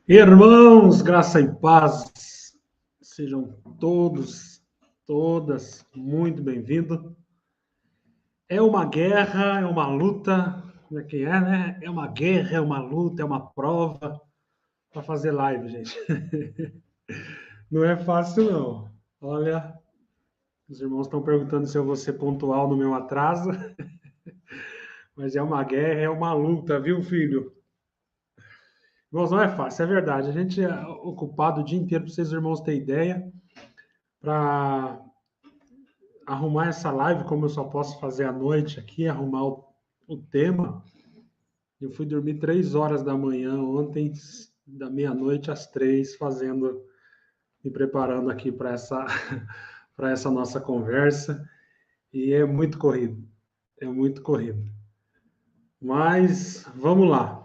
Irmãos, graça e paz, sejam todos, todas muito bem-vindos. É uma guerra, é uma luta, como é que é, né? É uma guerra, é uma luta, é uma prova para fazer live, gente. Não é fácil, não. Olha, os irmãos estão perguntando se eu vou ser pontual no meu atraso, mas é uma guerra, é uma luta, viu, filho? Irmãos, não é fácil, é verdade. A gente é ocupado o dia inteiro, para vocês, irmãos, terem ideia, para arrumar essa live, como eu só posso fazer à noite aqui, arrumar o tema. Eu fui dormir 3 horas da manhã ontem, da meia-noite às 3, fazendo, me preparando aqui para essa, para essa nossa conversa. E é muito corrido, é muito corrido. Mas vamos lá.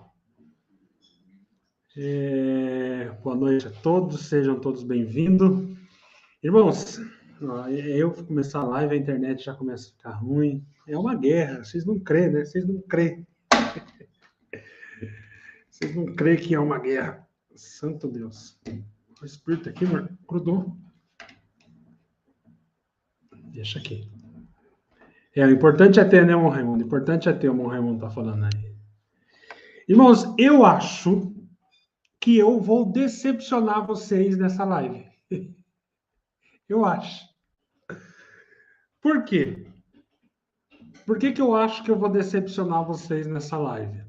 Boa noite a todos, sejam todos bem-vindos. Irmãos, eu começar a live, a internet já começa a ficar ruim. É uma guerra, vocês não creem, né? Vocês não creem. Vocês não creem que é uma guerra. Santo Deus. O espírito aqui, mano, grudou. Deixa aqui. O importante é ter, né, Mon Raimundo? O importante é ter, o Mon Raimundo tá falando aí. Irmãos, eu acho que eu vou decepcionar vocês nessa live. Eu acho. Por quê? Por que eu acho que eu vou decepcionar vocês nessa live?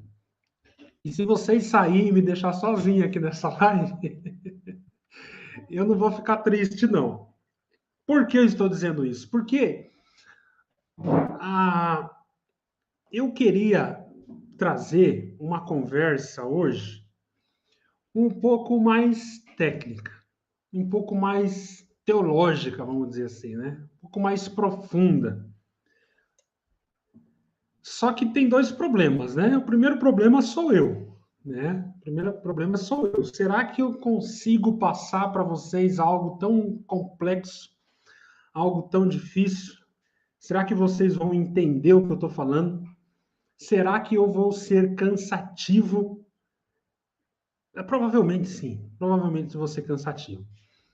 E se vocês saírem e me deixar sozinho aqui nessa live, eu não vou ficar triste, não. Por que eu estou dizendo isso? Porque a, eu queria trazer uma conversa hoje um pouco mais técnica, um pouco mais teológica, vamos dizer assim, né? Um pouco mais profunda. Só que tem dois problemas, né? O primeiro problema sou eu, né? O primeiro problema sou eu. Será que eu consigo passar para vocês algo tão complexo, algo tão difícil? Será que vocês vão entender o que eu estou falando? Será que eu vou ser cansativo? Provavelmente sim. Provavelmente vou ser cansativo.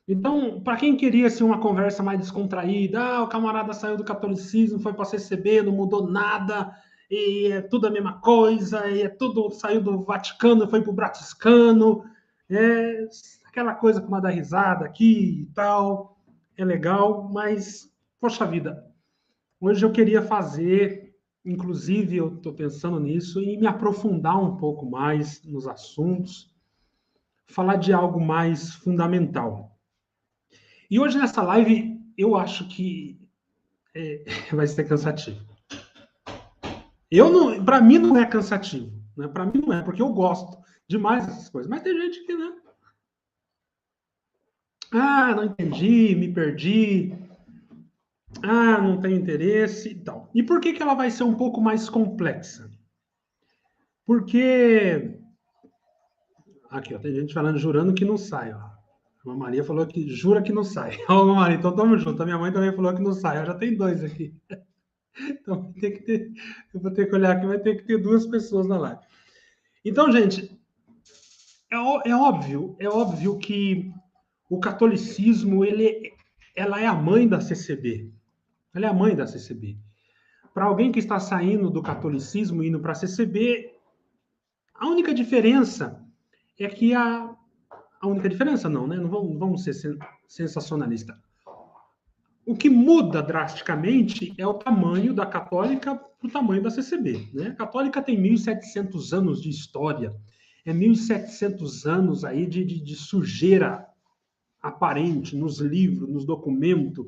Então, para quem queria assim, uma conversa mais descontraída, o camarada saiu do catolicismo, foi para a CCB, não mudou nada, e é tudo a mesma coisa, e é tudo, saiu do Vaticano, foi para o Bratiscano, aquela coisa para dar risada aqui e tal, é legal, mas, poxa vida, hoje eu queria fazer, inclusive eu estou pensando nisso, e me aprofundar um pouco mais nos assuntos, falar de algo mais fundamental. E hoje nessa live eu acho que vai ser cansativo. Eu não, para mim não é cansativo, né? Para mim não é, porque eu gosto demais dessas coisas. Mas tem gente que né? Não entendi, me perdi. Não tenho interesse e tal. E por que ela vai ser um pouco mais complexa? Porque aqui, ó, tem gente falando jurando que não sai, ó. A Maria falou que jura que não sai. Ó, Maria, então tamo junto. A minha mãe também falou que não sai. Já tem dois aqui. Então vai ter que ter, eu vou ter que olhar aqui, vai ter que ter duas pessoas na live. Então, gente, é óbvio que o catolicismo ela é a mãe da CCB. Ela é a mãe da CCB. Para alguém que está saindo do catolicismo e indo para a CCB, a única diferença é que a única diferença não, né? Não vamos ser sensacionalistas. O que muda drasticamente é o tamanho da católica para o tamanho da CCB. Né? A católica tem 1.700 anos de história, 1.700 anos aí de sujeira aparente nos livros, nos documentos,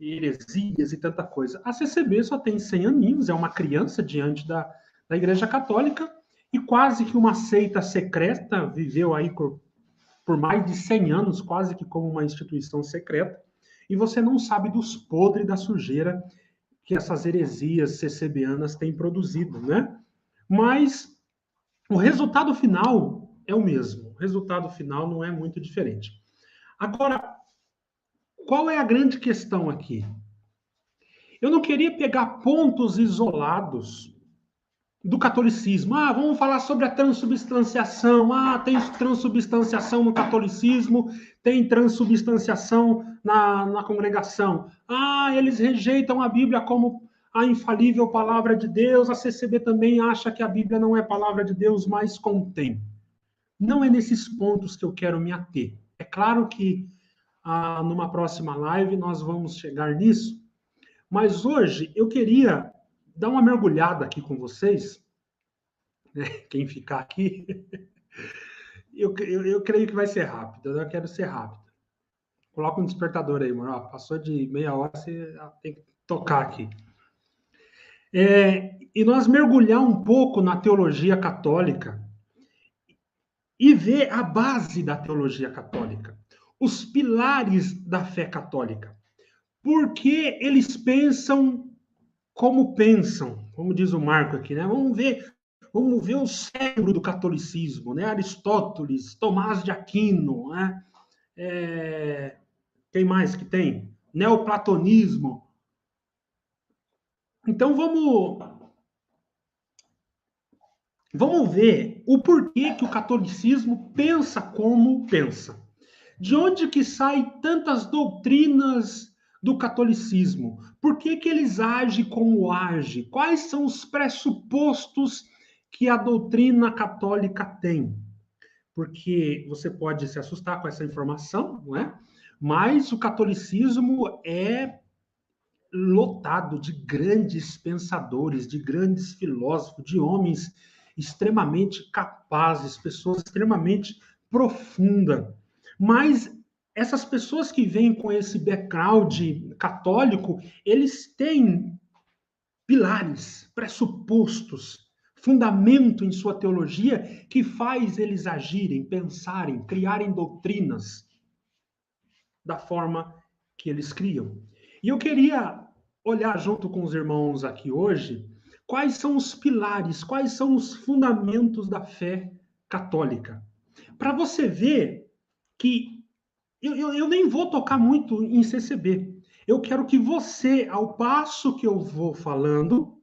heresias e tanta coisa. A CCB só tem 100 aninhos, é uma criança diante da Igreja Católica e quase que uma seita secreta, viveu aí por mais de 100 anos, quase que como uma instituição secreta, e você não sabe dos podres da sujeira que essas heresias CCBanas têm produzido, né? Mas o resultado final é o mesmo. O resultado final não é muito diferente. Agora, qual é a grande questão aqui? Eu não queria pegar pontos isolados do catolicismo. Ah, vamos falar sobre a transubstanciação. Ah, tem transubstanciação no catolicismo, tem transubstanciação na congregação. Ah, eles rejeitam a Bíblia como a infalível palavra de Deus. A CCB também acha que a Bíblia não é palavra de Deus, mas contém. Não é nesses pontos que eu quero me ater. É claro que numa próxima live nós vamos chegar nisso, mas hoje eu queria dar uma mergulhada aqui com vocês, né? Quem ficar aqui, eu creio que vai ser rápido, eu quero ser rápido. Coloca um despertador aí, mano. Passou de meia hora, você tem que tocar aqui. E nós mergulhar um pouco na teologia católica e ver a base da teologia católica, os pilares da fé católica. Por que eles pensam como pensam? Como diz o Marco aqui, né? Vamos ver o cérebro do catolicismo, né? Aristóteles, Tomás de Aquino, né? Quem mais que tem? Neoplatonismo. Então vamos ver o porquê que o catolicismo pensa como pensa. De onde que saem tantas doutrinas do catolicismo? Por que que eles agem como agem? Quais são os pressupostos que a doutrina católica tem? Porque você pode se assustar com essa informação, não é? Mas o catolicismo é lotado de grandes pensadores, de grandes filósofos, de homens extremamente capazes, pessoas extremamente profundas. Mas essas pessoas que vêm com esse background católico, eles têm pilares, pressupostos, fundamento em sua teologia que faz eles agirem, pensarem, criarem doutrinas da forma que eles criam. E eu queria olhar junto com os irmãos aqui hoje quais são os pilares, quais são os fundamentos da fé católica. Para você ver que eu nem vou tocar muito em CCB. Eu quero que você, ao passo que eu vou falando,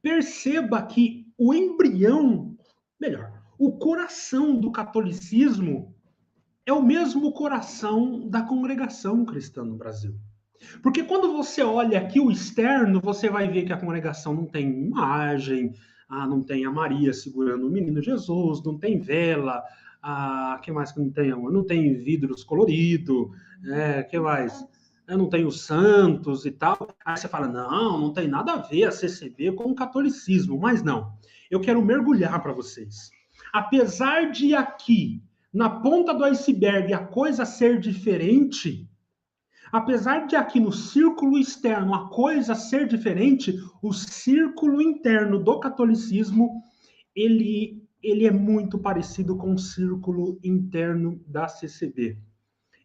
perceba que o embrião, melhor, o coração do catolicismo é o mesmo coração da congregação cristã no Brasil. Porque quando você olha aqui o externo, você vai ver que a congregação não tem imagem, não tem a Maria segurando o menino Jesus, não tem vela, que mais que não tem, amor? Não tem vidros coloridos, que mais? Não tem os santos e tal. Aí você fala, não tem nada a ver a CCB com o catolicismo, mas não. Eu quero mergulhar para vocês. Apesar de aqui, na ponta do iceberg, a coisa ser diferente, apesar de aqui no círculo externo a coisa ser diferente, o círculo interno do catolicismo, ele é muito parecido com o círculo interno da CCB.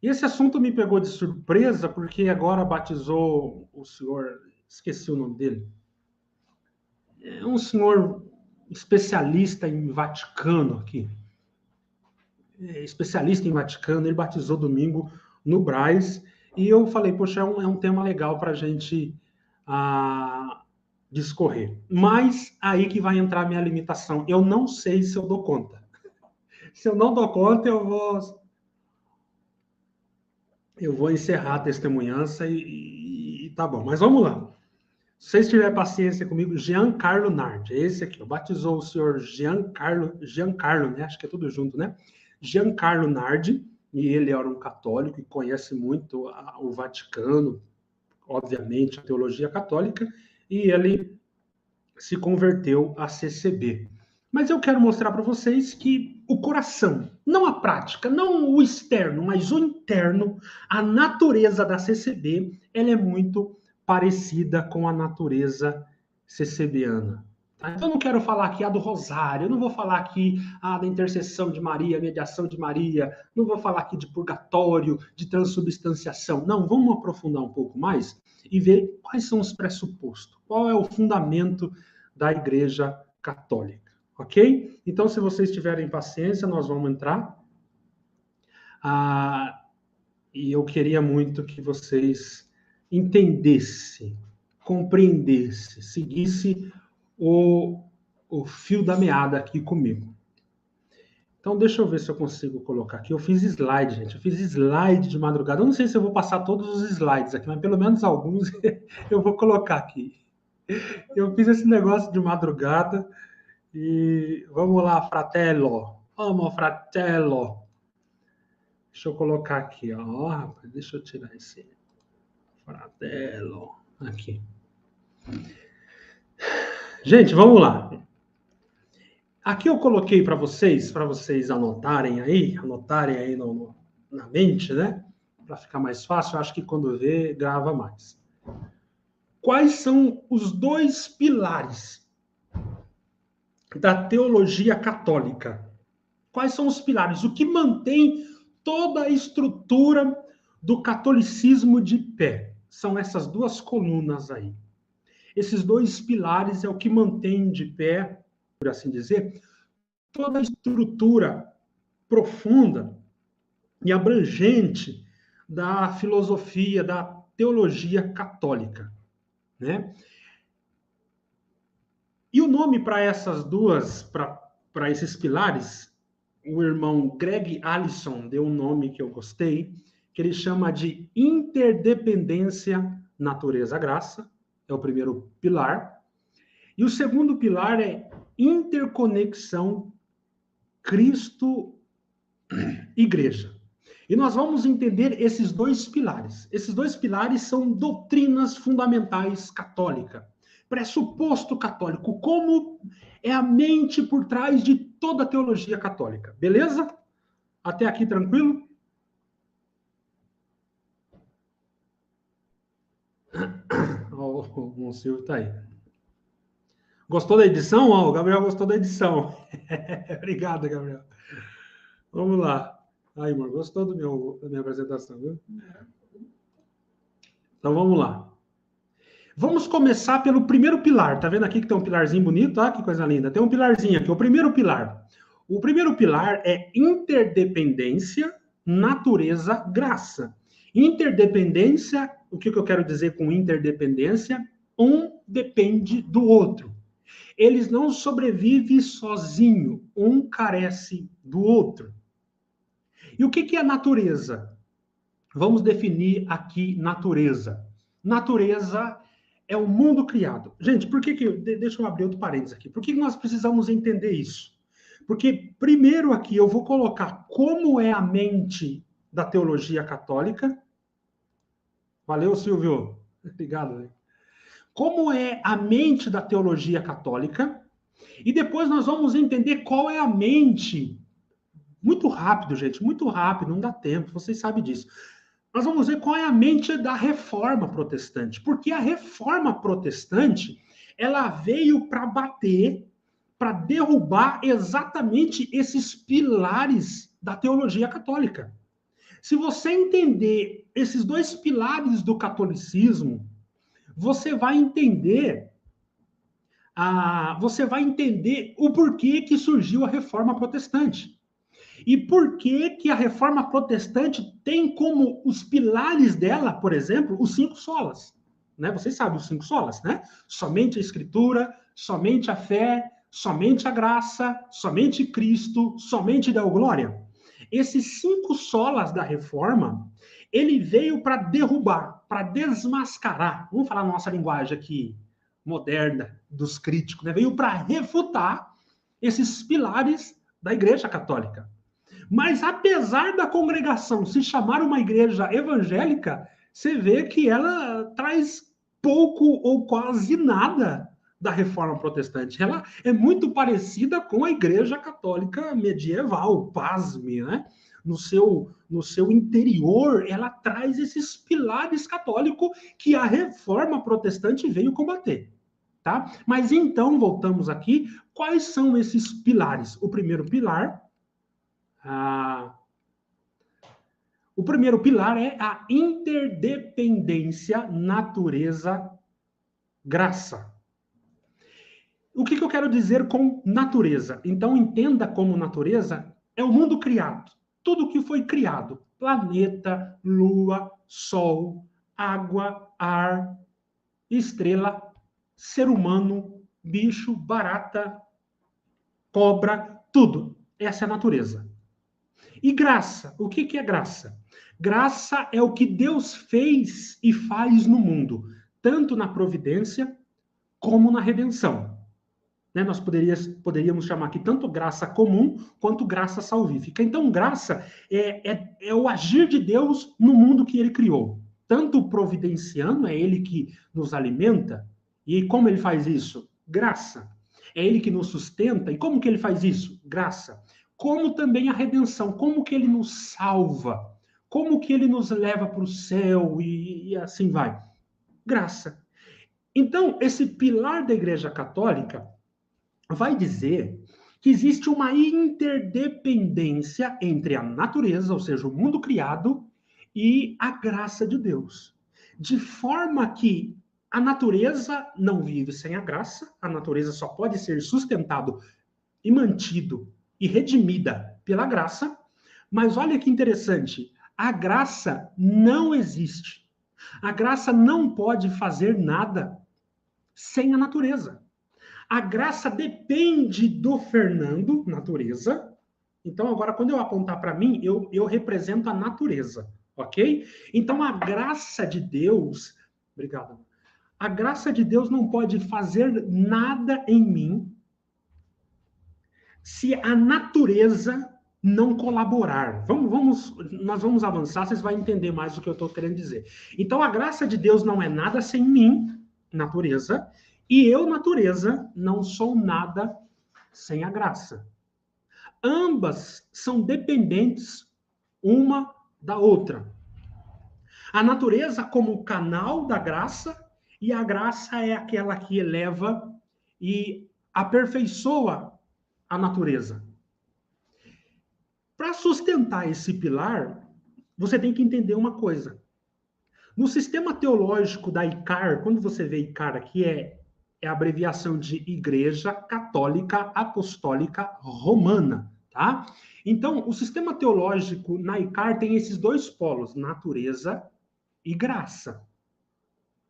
E esse assunto me pegou de surpresa, porque agora batizou o senhor, esqueci o nome dele, é um senhor especialista em Vaticano aqui, especialista em Vaticano, ele batizou domingo no Brás, e eu falei, poxa, é um tema legal para a gente discorrer. Mas aí que vai entrar a minha limitação. Eu não sei se eu dou conta. Se eu não dou conta, eu vou encerrar a testemunhança e tá bom. Mas vamos lá. Se vocês tiverem paciência comigo, Giancarlo Nardi, é esse aqui. Batizou o senhor Giancarlo, né? Acho que é tudo junto, né? Giancarlo Nardi, e ele era um católico e conhece muito o Vaticano, obviamente, a teologia católica, e ele se converteu à CCB. Mas eu quero mostrar para vocês que o coração, não a prática, não o externo, mas o interno, a natureza da CCB, ela é muito parecida com a natureza CCBana. Tá? Então, eu não quero falar aqui do rosário, eu não vou falar aqui da intercessão de Maria, mediação de Maria, não vou falar aqui de purgatório, de transubstanciação. Não, vamos aprofundar um pouco mais e ver quais são os pressupostos, qual é o fundamento da Igreja Católica, ok? Então, se vocês tiverem paciência, nós vamos entrar. E eu queria muito que vocês entendessem, compreendessem, seguissem o o fio da meada aqui comigo. Então, deixa eu ver se eu consigo colocar aqui. Eu fiz slide, gente. Eu fiz slide de madrugada. Eu não sei se eu vou passar todos os slides aqui, mas pelo menos alguns eu vou colocar aqui. Eu fiz esse negócio de madrugada e vamos lá, fratello. Vamos, fratello. Deixa eu colocar aqui, ó. Rapaz, deixa eu tirar esse fratello aqui. Gente, vamos lá. Aqui eu coloquei para vocês anotarem aí na mente, né? Para ficar mais fácil, eu acho que quando vê, grava mais. Quais são os dois pilares da teologia católica? Quais são os pilares? O que mantém toda a estrutura do catolicismo de pé? São essas duas colunas aí. Esses dois pilares é o que mantém de pé, por assim dizer, toda a estrutura profunda e abrangente da filosofia, da teologia católica, né? E o nome para essas duas, para esses pilares, o irmão Greg Allison deu um nome que eu gostei, que ele chama de interdependência natureza-graça, é o primeiro pilar. E o segundo pilar é interconexão Cristo-Igreja. E nós vamos entender esses dois pilares. Esses dois pilares são doutrinas fundamentais católicas, pressuposto católico, como é a mente por trás de toda a teologia católica. Beleza? Até aqui tranquilo? O Silvio está aí. Gostou da edição? O Gabriel gostou da edição. Obrigado, Gabriel. Vamos lá. Aí, amor, gostou da minha apresentação, viu? Então, vamos lá. Vamos começar pelo primeiro pilar. Tá vendo aqui que tem um pilarzinho bonito? Ah, que coisa linda. Tem um pilarzinho aqui, o primeiro pilar. O primeiro pilar é interdependência, natureza, graça. Interdependência, o que eu quero dizer com interdependência? Um depende do outro. Eles não sobrevivem sozinho, um carece do outro. E o que é natureza? Vamos definir aqui natureza. Natureza é o mundo criado. Gente, por que deixa eu abrir outro parênteses aqui. Por que nós precisamos entender isso? Porque, primeiro aqui, eu vou colocar como é a mente da teologia católica. Valeu, Silvio. Obrigado. Né? Como é a mente da teologia católica. E depois nós vamos entender qual é a mente. Muito rápido, gente, muito rápido, não dá tempo, vocês sabem disso. Nós vamos ver qual é a mente da reforma protestante. Porque a reforma protestante, ela veio para bater, para derrubar exatamente esses pilares da teologia católica. Se você entender esses dois pilares do catolicismo, você vai entender o porquê que surgiu a reforma protestante. E por que a reforma protestante tem como os pilares dela, por exemplo, os 5 solas? Né? Vocês sabem os 5 solas, né? Somente a Escritura, somente a fé, somente a graça, somente Cristo, somente Deo Glória. Esses 5 solas da reforma, ele veio para derrubar, para desmascarar, vamos falar a nossa linguagem aqui moderna dos críticos, né? Veio para refutar esses pilares da Igreja Católica. Mas apesar da congregação se chamar uma igreja evangélica, você vê que ela traz pouco ou quase nada da reforma protestante. Ela é muito parecida com a igreja católica medieval, pasme, né? No seu interior, ela traz esses pilares católicos que a reforma protestante veio combater. Tá? Mas então, voltamos aqui, quais são esses pilares? O primeiro pilar o primeiro pilar é a interdependência natureza-graça. O que eu quero dizer com natureza? Então, entenda como natureza é o mundo criado. Tudo que foi criado. Planeta, lua, sol, água, ar, estrela, ser humano, bicho, barata, cobra, tudo. Essa é a natureza. E graça, o que é graça? Graça é o que Deus fez e faz no mundo, tanto na providência como na redenção. Né? Nós poderíamos chamar aqui tanto graça comum quanto graça salvífica. Então, graça é o agir de Deus no mundo que ele criou. Tanto providenciando, é ele que nos alimenta. E como ele faz isso? Graça. É ele que nos sustenta. E como que ele faz isso? Graça. Como também a redenção. Como que ele nos salva? Como que ele nos leva para o céu e assim vai? Graça. Então, esse pilar da Igreja Católica vai dizer que existe uma interdependência entre a natureza, ou seja, o mundo criado, e a graça de Deus. De forma que a natureza não vive sem a graça, a natureza só pode ser sustentado e mantido e redimida pela graça, mas olha que interessante, a graça não existe. A graça não pode fazer nada sem a natureza. A graça depende do Fernando, natureza. Então, agora, quando eu apontar para mim, eu represento a natureza, ok? Então, a graça de Deus... Obrigado. A graça de Deus não pode fazer nada em mim se a natureza não colaborar. Nós vamos avançar, vocês vão entender mais o que eu estou querendo dizer. Então, a graça de Deus não é nada sem mim, natureza, e eu, natureza, não sou nada sem a graça. Ambas são dependentes uma da outra. A natureza como canal da graça, e a graça é aquela que eleva e aperfeiçoa a natureza. Para sustentar esse pilar, você tem que entender uma coisa. No sistema teológico da ICAR, quando você vê ICAR aqui, é a abreviação de Igreja Católica Apostólica Romana, tá? Então, o sistema teológico na ICAR tem esses dois polos, natureza e graça.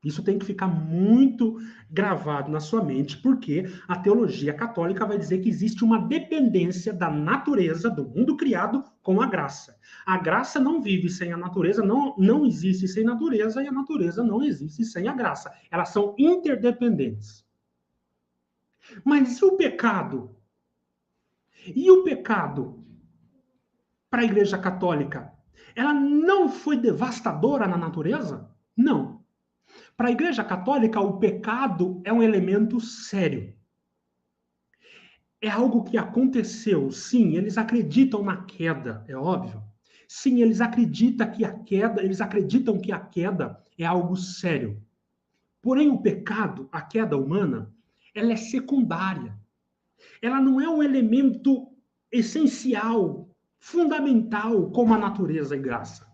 Isso tem que ficar muito gravado na sua mente, porque a teologia católica vai dizer que existe uma dependência da natureza, do mundo criado, com a graça. A graça não vive sem a natureza, não existe sem natureza, e a natureza não existe sem a graça. Elas são interdependentes. Mas e o pecado? E o pecado para a Igreja Católica? Ela não foi devastadora na natureza? Não. Para a Igreja Católica, o pecado é um elemento sério. É algo que aconteceu. Sim, eles acreditam na queda, é óbvio. Sim, eles acreditam que a queda é algo sério. Porém, o pecado, a queda humana, ela é secundária. Ela não é um elemento essencial, fundamental, como a natureza e graça.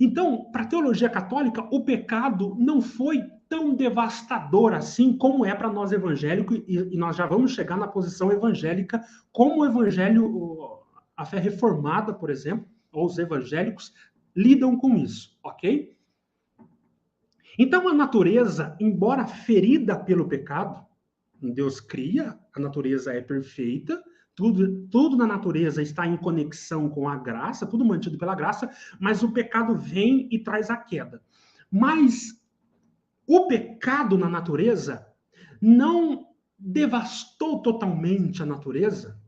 Então, para a teologia católica, o pecado não foi tão devastador assim como é para nós evangélicos, e nós já vamos chegar na posição evangélica, como o evangelho, a fé reformada, por exemplo, ou os evangélicos, lidam com isso, ok? Então, a natureza, embora ferida pelo pecado, Deus cria, a natureza é perfeita, tudo na natureza está em conexão com a graça, tudo mantido pela graça, mas o pecado vem e traz a queda. Mas o pecado na natureza não devastou totalmente a natureza,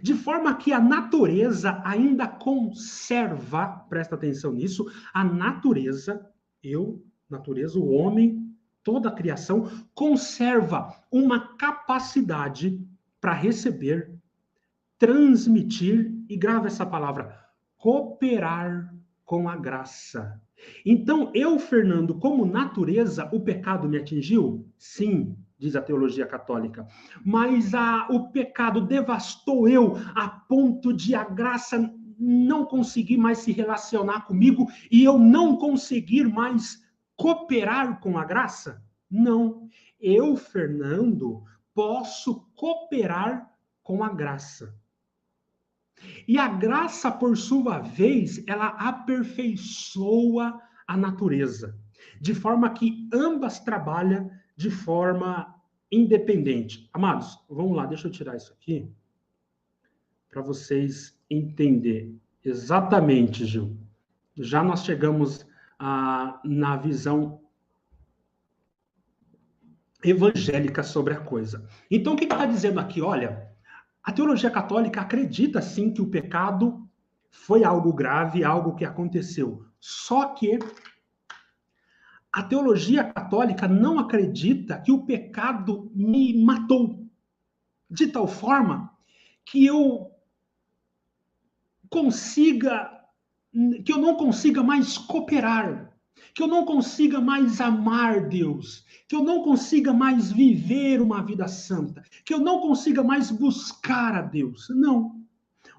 de forma que a natureza ainda conserva, presta atenção nisso, a natureza, o homem, toda a criação, conserva uma capacidade para receber, transmitir, e grava essa palavra, cooperar com a graça. Então, Fernando, como natureza, o pecado me atingiu? Sim, diz a teologia católica. Mas o pecado devastou eu a ponto de a graça não conseguir mais se relacionar comigo e eu não conseguir mais cooperar com a graça? Não. Fernando, posso cooperar com a graça. E a graça, por sua vez, ela aperfeiçoa a natureza, de forma que ambas trabalham de forma independente. Amados, vamos lá, deixa eu tirar isso aqui para vocês entenderem exatamente, Gil. Já nós chegamos na visão evangélica sobre a coisa. Então, o que está dizendo aqui? Olha, a teologia católica acredita, sim, que o pecado foi algo grave, algo que aconteceu. Só que a teologia católica não acredita que o pecado me matou, de tal forma que eu não consiga mais cooperar, que eu não consiga mais amar Deus, que eu não consiga mais viver uma vida santa, que eu não consiga mais buscar a Deus. Não.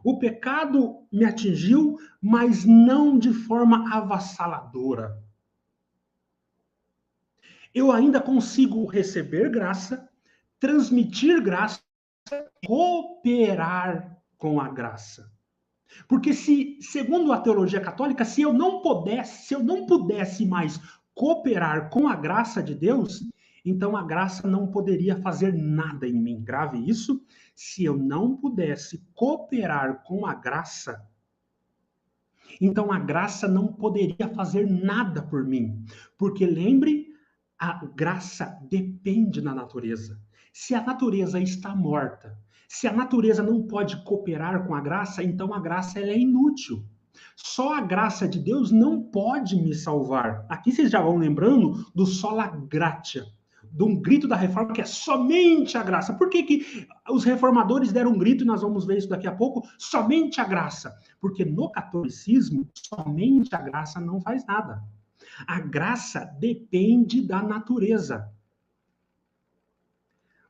O pecado me atingiu, mas não de forma avassaladora. Eu ainda consigo receber graça, transmitir graça, cooperar com a graça. Porque segundo a teologia católica, se eu não pudesse mais cooperar com a graça de Deus, então a graça não poderia fazer nada em mim. Grave isso. Se eu não pudesse cooperar com a graça, então a graça não poderia fazer nada por mim. Porque lembre, a graça depende da natureza. Se a natureza está morta, se a natureza não pode cooperar com a graça, então a graça ela é inútil. Só a graça de Deus não pode me salvar. Aqui vocês já vão lembrando do sola gratia, de um grito da reforma que é somente a graça. Por que os reformadores deram um grito, e nós vamos ver isso daqui a pouco, somente a graça? Porque no catolicismo, somente a graça não faz nada. A graça depende da natureza.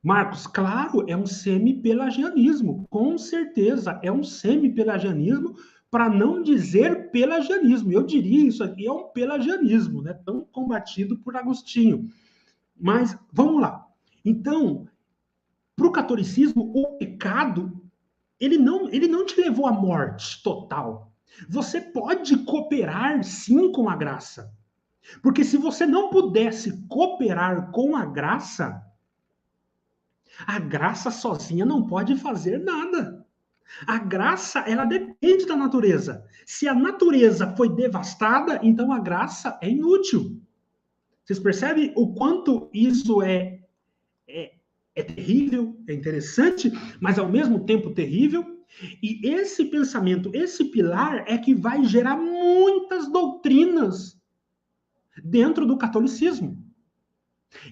Marcos, claro, é um semi-pelagianismo, com certeza, é um semi-pelagianismo, para não dizer pelagianismo. Eu diria isso aqui é um pelagianismo, né? Tão combatido por Agostinho. Mas, vamos lá. Então, para o catolicismo, o pecado, ele não te levou à morte total. Você pode cooperar, sim, com a graça. Porque se você não pudesse cooperar com a graça sozinha não pode fazer nada. A graça, ela depende da natureza. Se a natureza foi devastada, então a graça é inútil. Vocês percebem o quanto isso é terrível, é interessante, mas ao mesmo tempo terrível? E esse pensamento, esse pilar é que vai gerar muitas doutrinas dentro do catolicismo.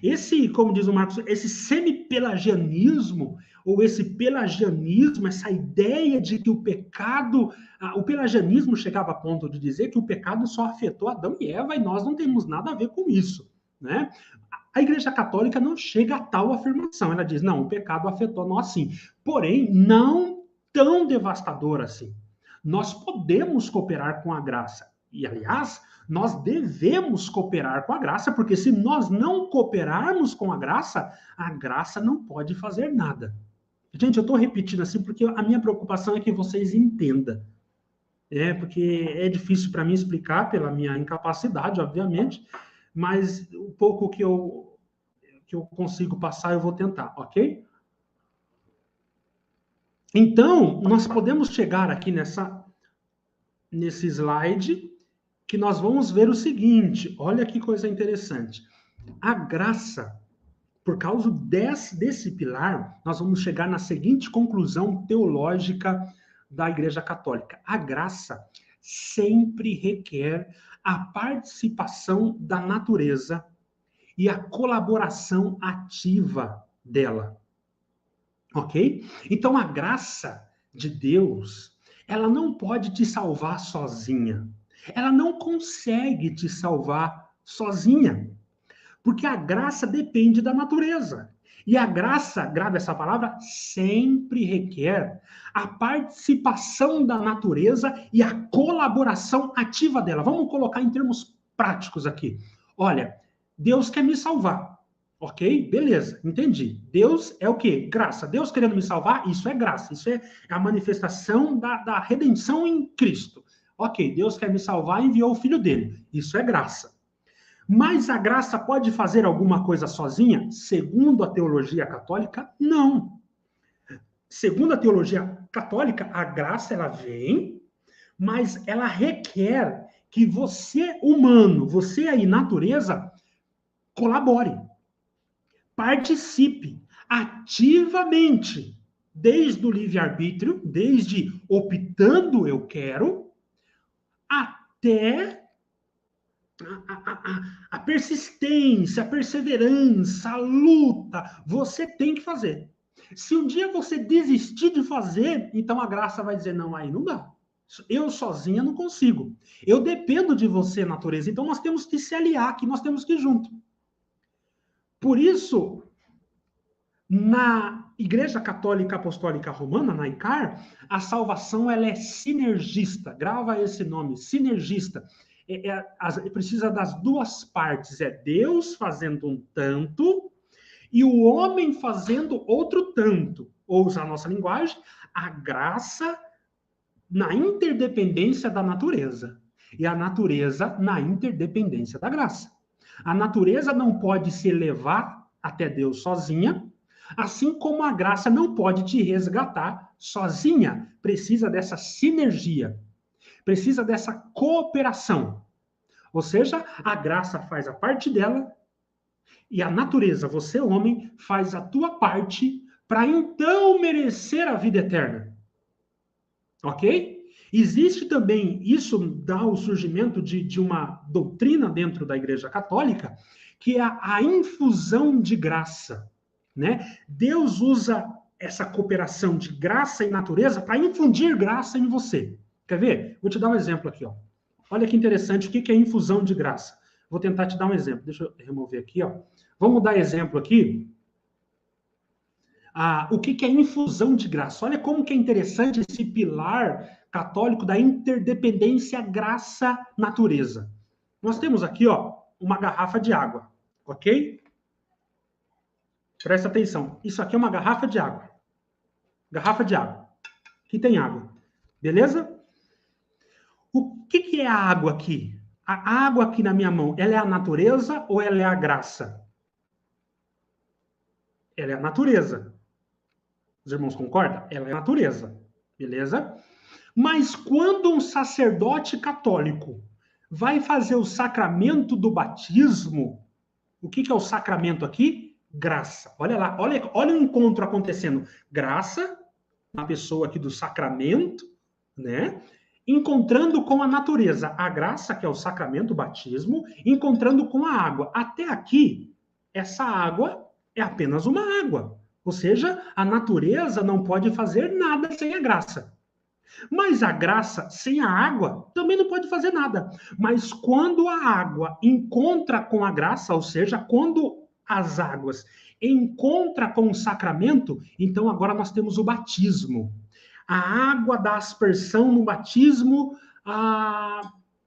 Esse, como diz o Marcos, esse semi-pelagianismo, ou esse pelagianismo, essa ideia de que o pecado, o pelagianismo chegava a ponto de dizer que o pecado só afetou Adão e Eva e nós não temos nada a ver com isso, né? A Igreja Católica não chega a tal afirmação, ela diz, não, o pecado afetou nós sim, porém, não tão devastador assim. Nós podemos cooperar com a graça, e aliás, nós devemos cooperar com a graça, porque se nós não cooperarmos com a graça não pode fazer nada. Gente, eu estou repetindo assim porque a minha preocupação é que vocês entendam. Porque é difícil para mim explicar pela minha incapacidade, obviamente, mas o pouco que eu consigo passar eu vou tentar, ok? Então, nós podemos chegar aqui nesse slide que nós vamos ver o seguinte, olha que coisa interessante. A graça, por causa desse pilar, nós vamos chegar na seguinte conclusão teológica da Igreja Católica. A graça sempre requer a participação da natureza e a colaboração ativa dela. Ok? Então, a graça de Deus, ela não pode te salvar sozinha. Ela não consegue te salvar sozinha, porque a graça depende da natureza. E a graça, grave essa palavra, sempre requer a participação da natureza e a colaboração ativa dela. Vamos colocar em termos práticos aqui. Olha, Deus quer me salvar, ok? Beleza, entendi. Deus é o quê? Graça. Deus querendo me salvar, isso é graça. Isso é a manifestação da redenção em Cristo. Ok, Deus quer me salvar e enviou o Filho dele. Isso é graça. Mas a graça pode fazer alguma coisa sozinha? Segundo a teologia católica, não. Segundo a teologia católica, a graça ela vem, mas ela requer que você, humano, você aí, natureza, colabore, participe ativamente, desde o livre-arbítrio, desde optando eu quero, até a persistência, a perseverança, a luta, você tem que fazer. Se um dia você desistir de fazer, então a graça vai dizer, não, aí não dá. Eu sozinha não consigo. Eu dependo de você, natureza. Então nós temos que se aliar aqui, nós temos que ir junto. Por isso, na Igreja Católica Apostólica Romana, na ICAR, a salvação ela é sinergista. Grava esse nome, sinergista. Precisa das duas partes. É Deus fazendo um tanto e o homem fazendo outro tanto. Ou usar a nossa linguagem, a graça na interdependência da natureza. E a natureza na interdependência da graça. A natureza não pode se elevar até Deus sozinha, assim como a graça não pode te resgatar sozinha. Precisa dessa sinergia, precisa dessa cooperação. Ou seja, a graça faz a parte dela e a natureza, você, homem, faz a tua parte para então merecer a vida eterna. Ok? Existe também, isso dá o surgimento de uma doutrina dentro da Igreja Católica, que é a infusão de graça. Né? Deus usa essa cooperação de graça e natureza para infundir graça em você. Quer ver? Vou te dar um exemplo aqui. Ó. Olha que interessante, o que é infusão de graça? Vou tentar te dar um exemplo. Deixa eu remover aqui. Ó. Vamos dar exemplo aqui. O que é infusão de graça? Olha como que é interessante esse pilar católico da interdependência graça-natureza. Nós temos aqui, ó, uma garrafa de água, ok? Presta atenção. Isso aqui é uma garrafa de água. Garrafa de água. Aqui tem água. Beleza? O que é a água aqui? A água aqui na minha mão, ela é a natureza ou ela é a graça? Ela é a natureza. Os irmãos concordam? Ela é a natureza. Beleza? Mas quando um sacerdote católico vai fazer o sacramento do batismo, o que é o sacramento aqui? Graça. Olha lá, olha o encontro acontecendo. Graça, na pessoa aqui do sacramento, né? Encontrando com a natureza. A graça, que é o sacramento, o batismo, encontrando com a água. Até aqui, essa água é apenas uma água. Ou seja, a natureza não pode fazer nada sem a graça. Mas a graça sem a água também não pode fazer nada. Mas quando a água encontra com a graça, ou seja, quando as águas encontram com o sacramento, então agora nós temos o batismo. A água da aspersão no batismo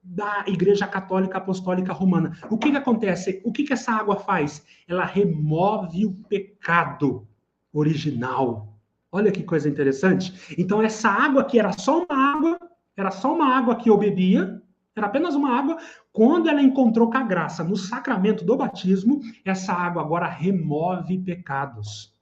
da Igreja Católica Apostólica Romana. O que acontece? O que essa água faz? Ela remove o pecado original. Olha que coisa interessante. Então, essa água que era só uma água que eu bebia, era apenas uma água, quando ela encontrou com a graça no sacramento do batismo, essa água agora remove pecados.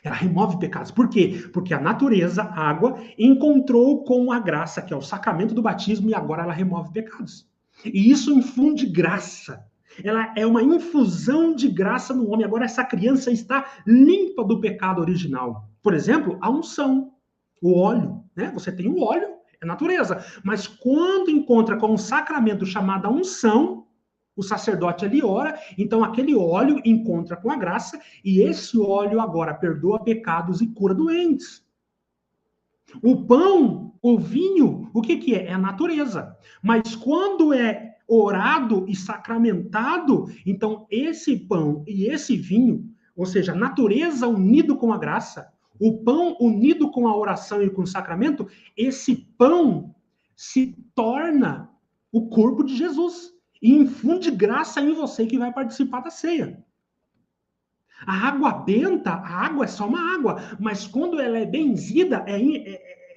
Ela remove pecados. Por quê? Porque a natureza, a água, encontrou com a graça, que é o sacramento do batismo, e agora ela remove pecados. E isso infunde graça. Ela é uma infusão de graça no homem. Agora essa criança está limpa do pecado original. Por exemplo, a unção, o óleo, né? Você tem o óleo, é natureza. Mas quando encontra com um sacramento chamado unção, o sacerdote ali ora, então aquele óleo encontra com a graça e esse óleo agora perdoa pecados e cura doentes. O pão, o vinho, o que é? É a natureza. Mas quando é orado e sacramentado, então esse pão e esse vinho, ou seja, a natureza unido com a graça, o pão unido com a oração e com o sacramento, esse pão se torna o corpo de Jesus e infunde graça em você que vai participar da ceia. A água benta, a água é só uma água, mas quando ela é benzida,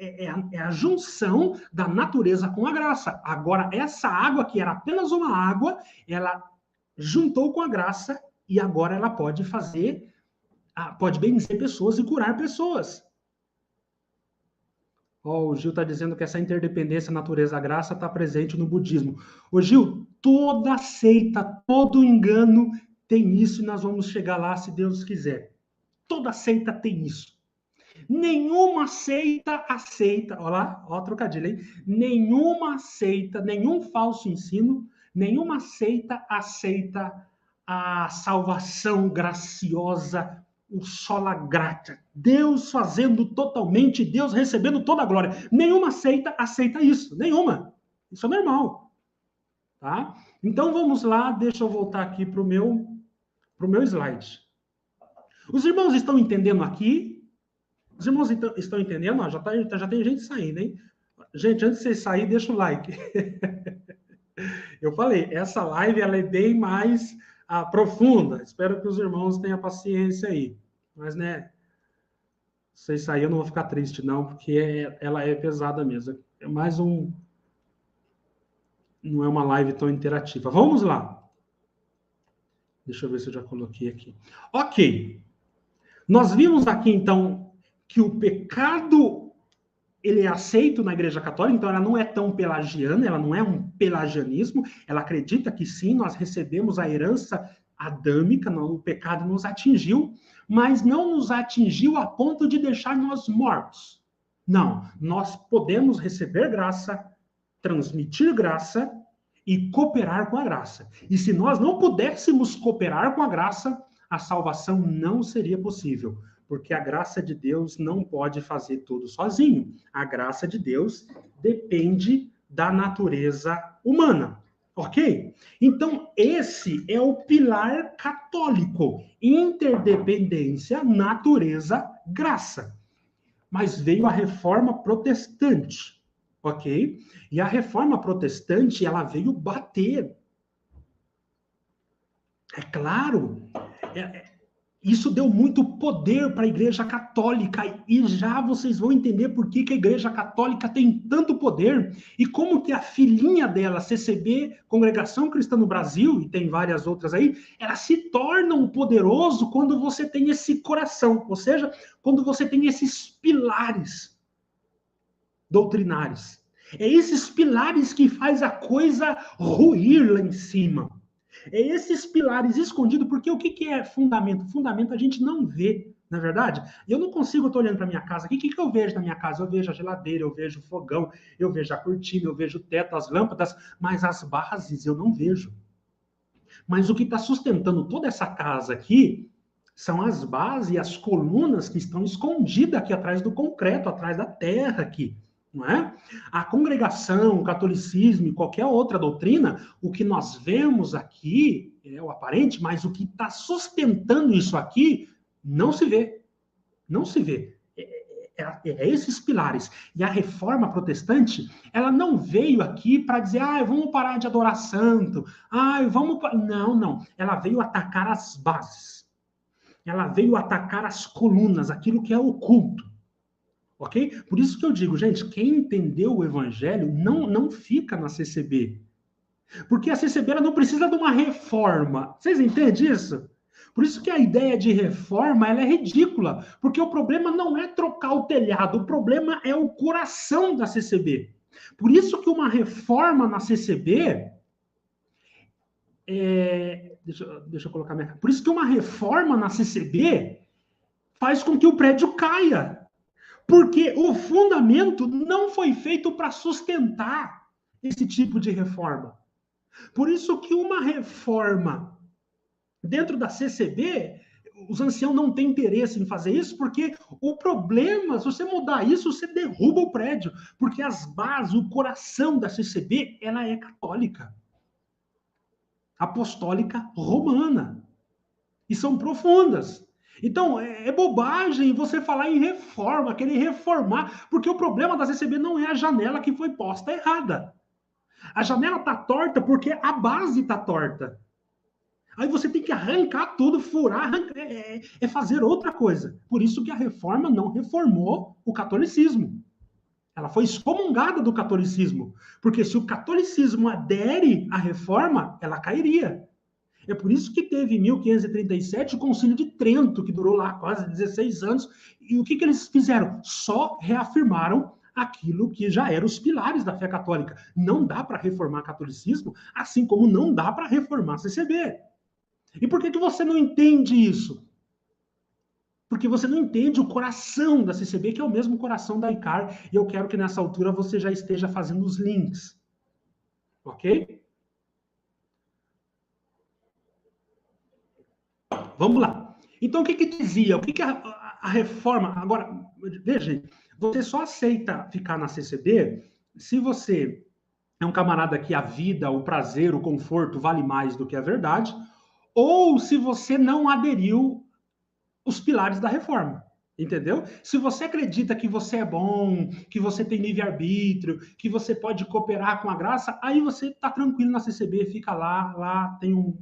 é a junção da natureza com a graça. Agora, essa água, que era apenas uma água, ela juntou com a graça e agora ela pode pode benzer pessoas e curar pessoas. O Gil está dizendo que essa interdependência natureza-graça está presente no budismo. Gil, toda seita, todo engano tem isso e nós vamos chegar lá se Deus quiser. Toda seita tem isso. Nenhuma seita aceita, olha lá, ó a trocadilha, hein? Nenhuma seita, nenhum falso ensino, nenhuma seita aceita a salvação graciosa, o sola gratia, Deus fazendo totalmente, Deus recebendo toda a glória. Nenhuma seita aceita isso, nenhuma. Isso é normal. Tá? Então vamos lá, deixa eu voltar aqui para o meu slide. Os irmãos estão entendendo aqui? Os irmãos estão entendendo? Já tem gente saindo, hein? Gente, antes de vocês saírem, deixa o like. Eu falei, essa live ela é bem mais profunda. Espero que os irmãos tenham paciência aí. Mas, né, se vocês saírem, eu não vou ficar triste, não, porque ela é pesada mesmo. É mais não é uma live tão interativa. Vamos lá. Deixa eu ver se eu já coloquei aqui. Ok. Nós vimos aqui, então, que o pecado ele é aceito na Igreja Católica, então ela não é tão pelagiana, ela não é um pelagianismo, ela acredita que sim, nós recebemos a herança adâmica, o pecado nos atingiu, mas não nos atingiu a ponto de deixar nós mortos. Não, nós podemos receber graça, transmitir graça e cooperar com a graça. E se nós não pudéssemos cooperar com a graça, a salvação não seria possível, porque a graça de Deus não pode fazer tudo sozinho. A graça de Deus depende da natureza humana. Ok? Então, esse é o pilar católico. Interdependência, natureza, graça. Mas veio a reforma protestante. Ok? E a reforma protestante, ela veio bater. É claro, isso deu muito poder para a Igreja Católica, e já vocês vão entender por que a Igreja Católica tem tanto poder, e como que a filhinha dela, CCB, Congregação Cristã no Brasil, e tem várias outras aí, ela se torna um poderoso quando você tem esse coração, ou seja, quando você tem esses pilares doutrinários. É esses pilares que faz a coisa ruir lá em cima. É esses pilares escondidos, porque o que é fundamento? Fundamento a gente não vê, não é verdade? Eu não consigo, eu estou olhando para minha casa aqui, o que eu vejo na minha casa? Eu vejo a geladeira, eu vejo o fogão, eu vejo a cortina, eu vejo o teto, as lâmpadas, mas as bases eu não vejo. Mas o que está sustentando toda essa casa aqui são as bases e as colunas que estão escondidas aqui atrás do concreto, atrás da terra aqui. Não é? A congregação, o catolicismo e qualquer outra doutrina, o que nós vemos aqui é o aparente, mas o que está sustentando isso aqui não se vê. Não se vê. É esses pilares. E a reforma protestante, ela não veio aqui para dizer, vamos parar de adorar santo, vamos... Não. Ela veio atacar as bases. Ela veio atacar as colunas, aquilo que é oculto. Ok? Por isso que eu digo, gente, quem entendeu o evangelho não fica na CCB. Porque a CCB ela não precisa de uma reforma. Vocês entendem isso? Por isso que a ideia de reforma ela é ridícula. Porque o problema não é trocar o telhado, o problema é o coração da CCB. Por isso que uma reforma na CCB... Deixa eu colocar minha... Por isso que uma reforma na CCB faz com que o prédio caia. Porque o fundamento não foi feito para sustentar esse tipo de reforma. Por isso que uma reforma dentro da CCB, os anciãos não têm interesse em fazer isso, porque o problema, se você mudar isso, você derruba o prédio. Porque as bases, o coração da CCB, ela é católica. Apostólica romana. E são profundas. Então, é bobagem você falar em reforma, querer reformar, porque o problema da CCB não é a janela que foi posta errada. A janela está torta porque a base está torta. Aí você tem que arrancar tudo, furar, fazer outra coisa. Por isso que a reforma não reformou o catolicismo. Ela foi excomungada do catolicismo, porque se o catolicismo adere à reforma, ela cairia. É por isso que teve em 1537 o Concílio de Trento, que durou lá quase 16 anos, e o que eles fizeram? Só reafirmaram aquilo que já eram os pilares da fé católica. Não dá para reformar o catolicismo, assim como não dá para reformar a CCB. E por que você não entende isso? Porque você não entende o coração da CCB, que é o mesmo coração da ICAR, e eu quero que nessa altura você já esteja fazendo os links. Ok? Vamos lá. Então, o que dizia? O que a reforma... Agora, veja, você só aceita ficar na CCB se você é um camarada que a vida, o prazer, o conforto vale mais do que a verdade, ou se você não aderiu os pilares da reforma. Entendeu? Se você acredita que você é bom, que você tem livre-arbítrio, que você pode cooperar com a graça, aí você está tranquilo na CCB, fica lá tem um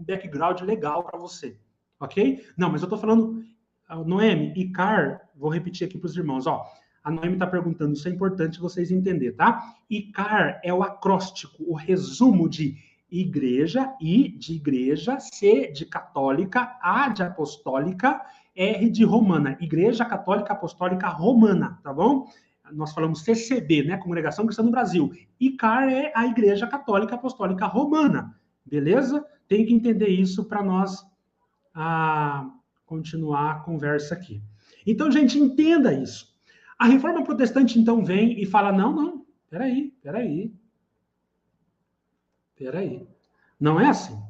background legal para você. Ok? Não, mas eu estou falando, Noemi, ICAR, vou repetir aqui para os irmãos, ó. A Noemi está perguntando, isso é importante vocês entenderem, tá? ICAR é o acróstico, o resumo de igreja, I de igreja, C de católica, A de apostólica, R de romana, Igreja Católica Apostólica Romana, tá bom? Nós falamos CCB, né? Congregação Cristã do Brasil. ICAR é a Igreja Católica Apostólica Romana, beleza? Tem que entender isso para nós continuar a conversa aqui. Então, gente, entenda isso. A reforma protestante, então, vem e fala, não, peraí. Não é assim.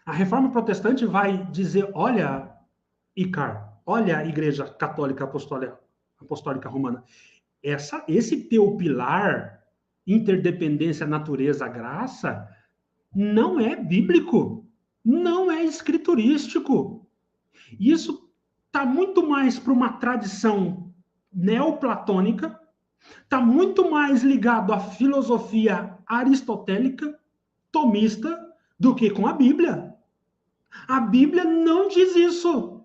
A reforma protestante vai dizer, olha, ICAR, olha a Igreja Católica Apostólica Romana, esse teu pilar, interdependência, natureza, graça, não é bíblico, não é escriturístico. Isso está muito mais para uma tradição neoplatônica, está muito mais ligado à filosofia aristotélica, tomista, do que com a Bíblia. A Bíblia não diz isso.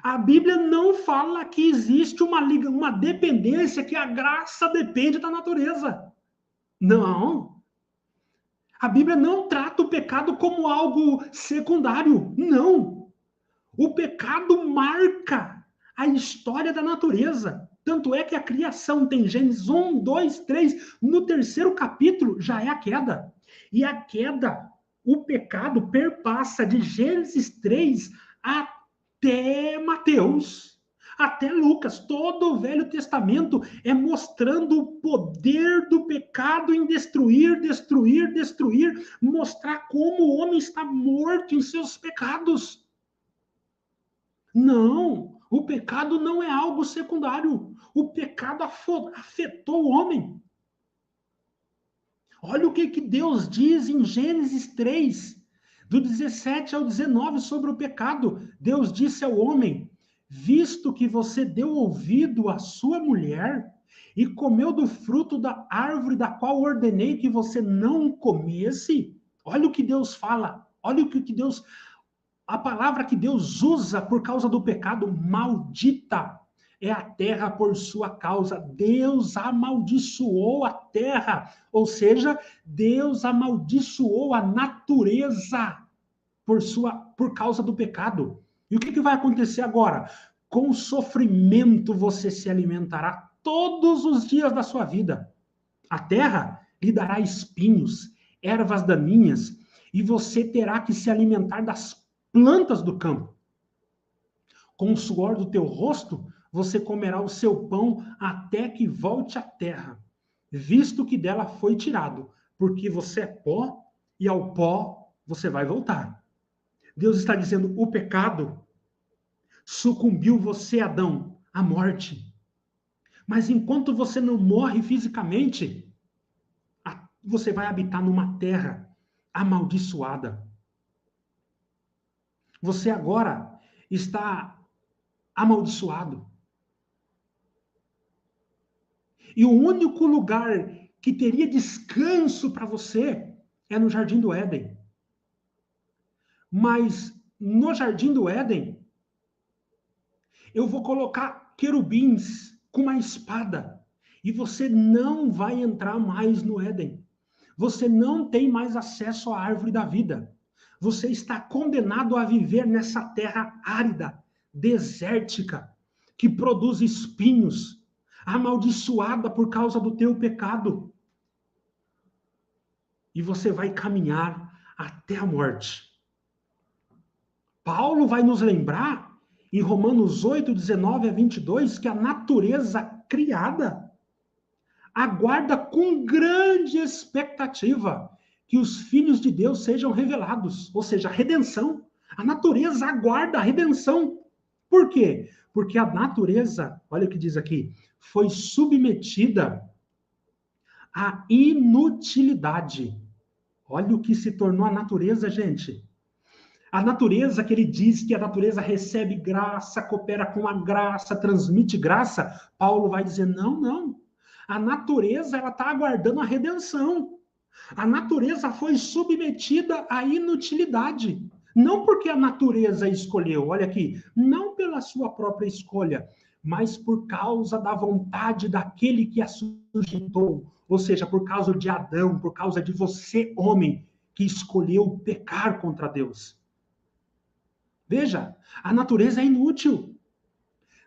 A Bíblia não fala que existe uma dependência, que a graça depende da natureza. Não. A Bíblia não trata o pecado como algo secundário. Não. O pecado marca a história da natureza. Tanto é que a criação tem Gênesis 1, 2, 3. No terceiro capítulo já é a queda. E a queda, o pecado, perpassa de Gênesis 3 até Mateus, até Lucas. Todo o Velho Testamento é mostrando o poder do pecado em destruir, mostrar como o homem está morto em seus pecados. Não, o pecado não é algo secundário. O pecado afetou o homem. Olha o que Deus diz em Gênesis 3, do 17 ao 19, sobre o pecado. Deus disse ao homem, visto que você deu ouvido à sua mulher e comeu do fruto da árvore da qual ordenei que você não comesse, olha o que Deus fala, olha o que Deus... A palavra que Deus usa por causa do pecado, maldita é a terra por sua causa. Deus amaldiçoou a terra, ou seja, Deus amaldiçoou a natureza por causa do pecado. E o que vai acontecer agora? Com sofrimento você se alimentará todos os dias da sua vida. A terra lhe dará espinhos, ervas daninhas, e você terá que se alimentar das plantas do campo. Com o suor do teu rosto, você comerá o seu pão até que volte à terra, visto que dela foi tirado, porque você é pó e ao pó você vai voltar. Deus está dizendo, o pecado sucumbiu você, Adão, à morte. Mas enquanto você não morre fisicamente, você vai habitar numa terra amaldiçoada. Você agora está amaldiçoado. E o único lugar que teria descanso para você é no Jardim do Éden. Mas no Jardim do Éden, eu vou colocar querubins com uma espada. E você não vai entrar mais no Éden. Você não tem mais acesso à árvore da vida. Você está condenado a viver nessa terra árida, desértica, que produz espinhos, amaldiçoada por causa do teu pecado. E você vai caminhar até a morte. Paulo vai nos lembrar, em Romanos 8, 19 a 22, que a natureza criada aguarda com grande expectativa que os filhos de Deus sejam revelados, ou seja, a redenção. A natureza aguarda a redenção. Por quê? Porque a natureza, olha o que diz aqui, foi submetida à inutilidade. Olha o que se tornou a natureza, gente. A natureza que ele diz que a natureza recebe graça, coopera com a graça, transmite graça, Paulo vai dizer, não. A natureza, ela está aguardando a redenção. A natureza foi submetida à inutilidade. Não porque a natureza escolheu, olha aqui, não pela sua própria escolha, mas por causa da vontade daquele que a sujeitou. Ou seja, por causa de Adão, por causa de você, homem, que escolheu pecar contra Deus. Veja, a natureza é inútil,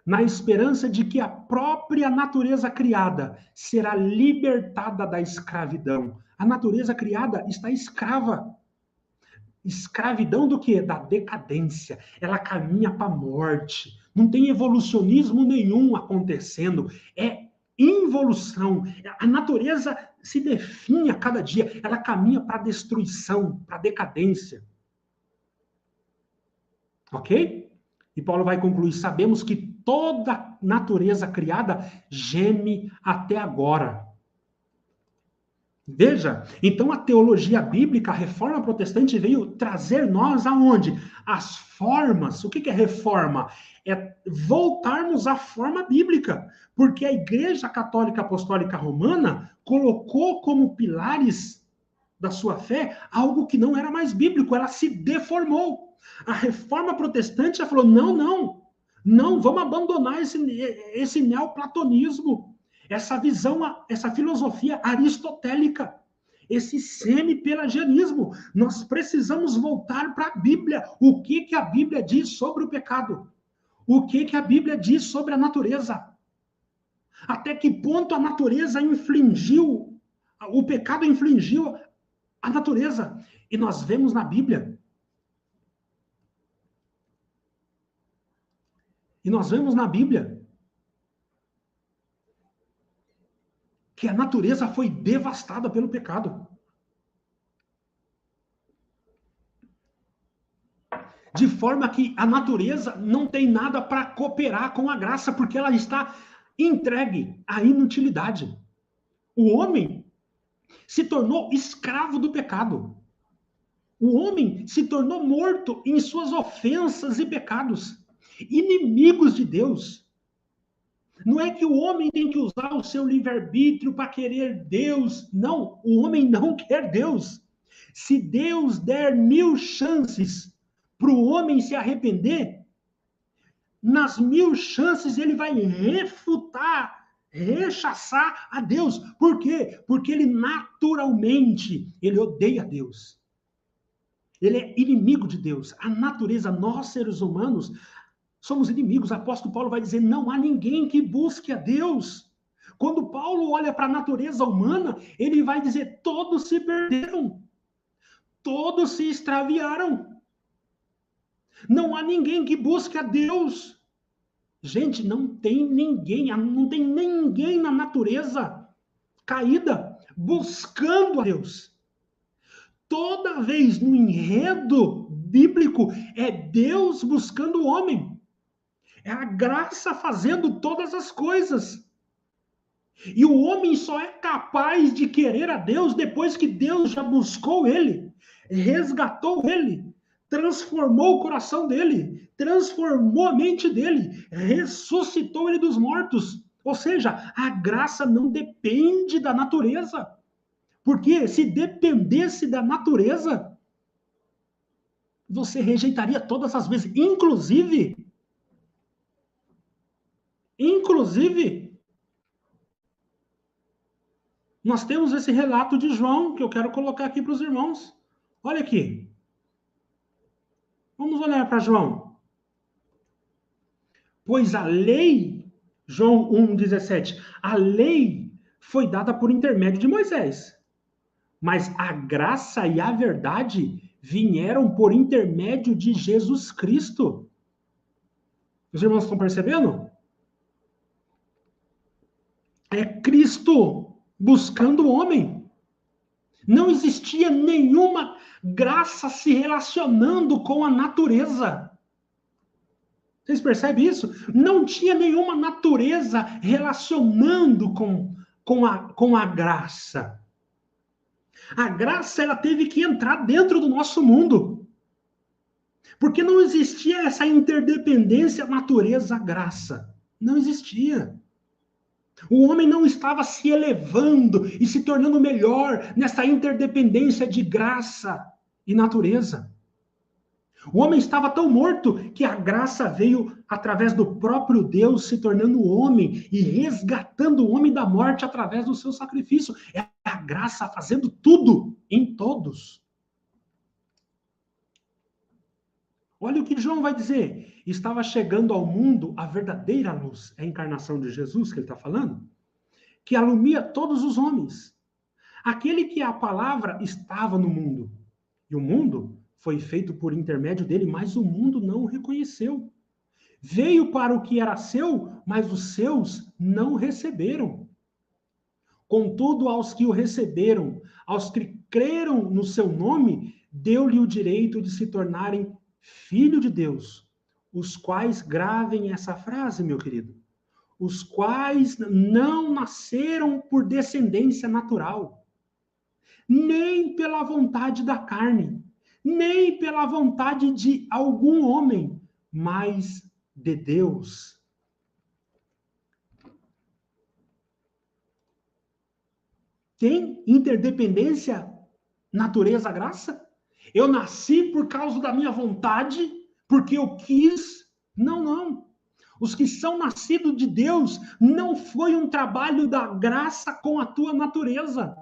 na esperança de que a própria natureza criada será libertada da escravidão. A natureza criada está escrava. Escravidão do quê? Da decadência. Ela caminha para a morte. Não tem evolucionismo nenhum acontecendo. É involução. A natureza se define a cada dia. Ela caminha para a destruição, para a decadência. Ok? E Paulo vai concluir: sabemos que toda natureza criada geme até agora. Veja, então a teologia bíblica, a reforma protestante veio trazer nós aonde? As formas. O que é reforma? É voltarmos à forma bíblica, porque a Igreja Católica Apostólica Romana colocou como pilares da sua fé algo que não era mais bíblico, ela se deformou. A reforma protestante já falou, não, vamos abandonar esse neoplatonismo, essa visão, essa filosofia aristotélica, esse semi-pelagianismo. Nós precisamos voltar para a Bíblia. O que a Bíblia diz sobre o pecado? O que a Bíblia diz sobre a natureza? Até que ponto a natureza infligiu, o pecado infligiu a natureza? E nós vemos na Bíblia, que a natureza foi devastada pelo pecado. De forma que a natureza não tem nada para cooperar com a graça, porque ela está entregue à inutilidade. O homem se tornou escravo do pecado. O homem se tornou morto em suas ofensas e pecados, inimigos de Deus. Não é que o homem tem que usar o seu livre-arbítrio para querer Deus. Não, o homem não quer Deus. Se Deus der 1000 chances para o homem se arrepender, nas 1000 chances ele vai refutar, rechaçar a Deus. Por quê? Porque ele naturalmente, ele odeia Deus. Ele é inimigo de Deus. A natureza, nós seres humanos, somos inimigos. O apóstolo Paulo vai dizer, não há ninguém que busque a Deus. Quando Paulo olha para a natureza humana, ele vai dizer, todos se perderam. Todos se extraviaram. Não há ninguém que busque a Deus. Gente, não tem ninguém na natureza caída buscando a Deus. Toda vez no enredo bíblico é Deus buscando o homem. É a graça fazendo todas as coisas. E o homem só é capaz de querer a Deus depois que Deus já buscou ele, resgatou ele, transformou o coração dele, transformou a mente dele, ressuscitou ele dos mortos. Ou seja, a graça não depende da natureza. Porque se dependesse da natureza, você rejeitaria todas as vezes, inclusive, Nós temos esse relato de João, que eu quero colocar aqui para os irmãos. Olha aqui. Vamos olhar para João. Pois a lei, João 1,17, a lei foi dada por intermédio de Moisés, mas a graça e a verdade vieram por intermédio de Jesus Cristo. Os irmãos estão percebendo? É Cristo buscando o homem. Não existia nenhuma graça se relacionando com a natureza. Vocês percebem isso? Não tinha nenhuma natureza relacionando com a graça. A graça, ela teve que entrar dentro do nosso mundo. Porque não existia essa interdependência natureza-graça. Não existia. O homem não estava se elevando e se tornando melhor nessa interdependência de graça e natureza. O homem estava tão morto que a graça veio através do próprio Deus se tornando homem e resgatando o homem da morte através do seu sacrifício. É a graça fazendo tudo em todos. Olha o que João vai dizer. Estava chegando ao mundo a verdadeira luz. É a encarnação de Jesus que ele está falando. Que alumia todos os homens. Aquele que a palavra estava no mundo. E o mundo foi feito por intermédio dele, mas o mundo não o reconheceu. Veio para o que era seu, mas os seus não receberam. Contudo, aos que o receberam, aos que creram no seu nome, deu-lhe o direito de se tornarem filho de Deus. Os quais, gravem essa frase, meu querido, os quais não nasceram por descendência natural, nem pela vontade da carne, nem pela vontade de algum homem, mas de Deus. Tem interdependência, natureza, graça? Eu nasci por causa da minha vontade, porque eu quis? Não, não. Os que são nascidos de Deus, não foi um trabalho da graça com a tua natureza.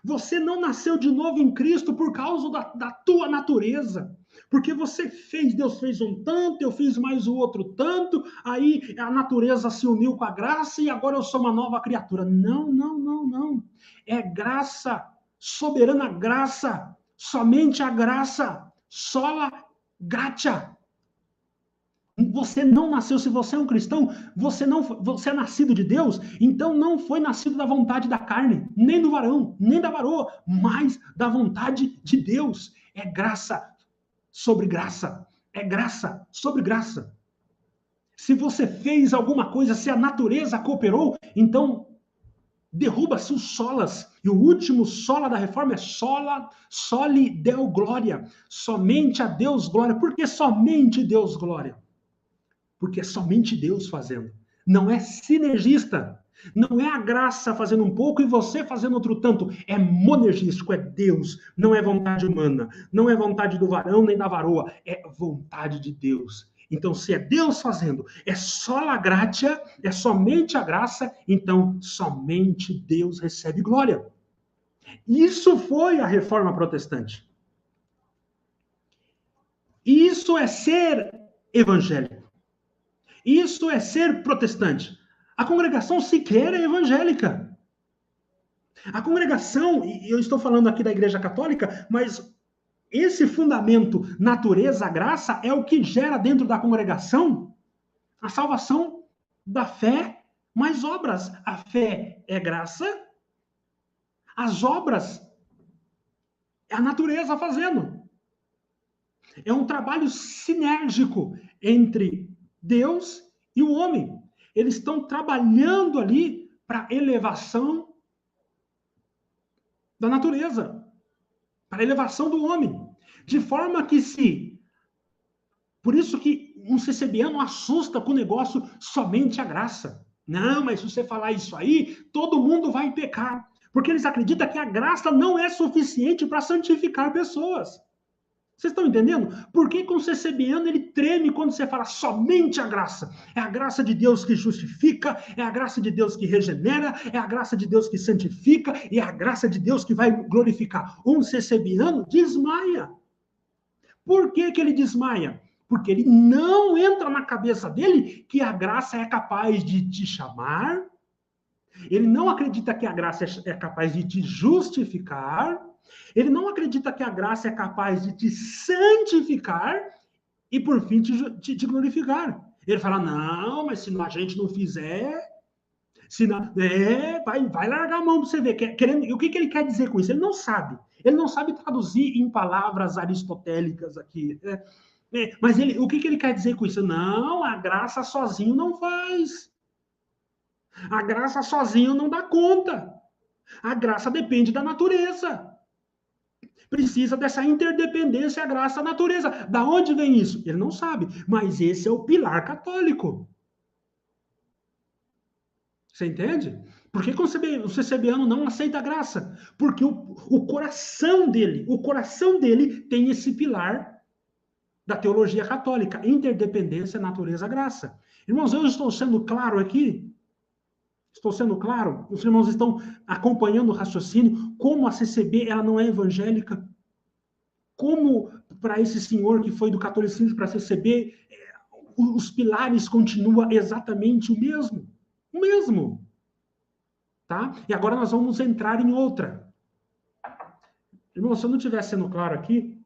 Você não nasceu de novo em Cristo por causa da tua natureza. Porque você fez, Deus fez um tanto, eu fiz mais o outro tanto, aí a natureza se uniu com a graça e agora eu sou uma nova criatura. Não, não, não, não. É graça, soberana graça, somente a graça, sola gratia. Você não nasceu, se você é um cristão, você é nascido de Deus, então não foi nascido da vontade da carne, nem do varão, nem da varoa, mas da vontade de Deus. É graça sobre graça, é graça sobre graça. Se você fez alguma coisa, se a natureza cooperou, então derruba-se os solas, e o último sola da reforma é soli deo glória, somente a Deus glória. Por que somente Deus glória? Porque é somente Deus fazendo. Não é sinergista. Não é a graça fazendo um pouco e você fazendo outro tanto. É monergístico, é Deus. Não é vontade humana. Não é vontade do varão nem da varoa. É vontade de Deus. Então, se é Deus fazendo, é sola gratia, é somente a graça, então somente Deus recebe glória. Isso foi a reforma protestante. Isso é ser evangélico. Isso é ser protestante. A congregação sequer é evangélica. A congregação, e eu estou falando aqui da Igreja Católica, mas esse fundamento natureza, graça, é o que gera dentro da congregação a salvação da fé, mais obras. A fé é graça, as obras é a natureza fazendo. É um trabalho sinérgico entre Deus e o homem. Eles estão trabalhando ali para a elevação da natureza, para a elevação do homem. De forma que por isso que um CCBiano assusta com o negócio somente a graça. Não, mas se você falar isso aí, todo mundo vai pecar. Porque eles acreditam que a graça não é suficiente para santificar pessoas. Vocês estão entendendo? Por que com o CCBiano ele treme quando você fala somente a graça? É a graça de Deus que justifica, é a graça de Deus que regenera, é a graça de Deus que santifica, e é a graça de Deus que vai glorificar. Um CCBiano desmaia. Por que que ele desmaia? Porque ele não entra na cabeça dele que a graça é capaz de te chamar, ele não acredita que a graça é capaz de te justificar, ele não acredita que a graça é capaz de te santificar e, por fim, te glorificar. Ele fala, não, mas se a gente não fizer, se não, vai largar a mão para você ver. Querendo, e o que ele quer dizer com isso? Ele não sabe. Ele não sabe traduzir em palavras aristotélicas aqui. Mas o que ele quer dizer com isso? Não, a graça sozinho não faz. A graça sozinho não dá conta. A graça depende da natureza. Precisa dessa interdependência, a graça, a natureza. Da onde vem isso? Ele não sabe. Mas esse é o pilar católico. Você entende? Por que o CCBiano não aceita a graça? Porque o coração dele tem esse pilar da teologia católica, interdependência, natureza, graça. Irmãos, eu estou sendo claro aqui? Estou sendo claro? Os irmãos estão acompanhando o raciocínio? Como a CCB ela não é evangélica? Como para esse senhor que foi do catolicismo para a CCB, os pilares continuam exatamente o mesmo? O mesmo. Tá? E agora nós vamos entrar em outra. Irmão, se eu não estiver sendo claro aqui,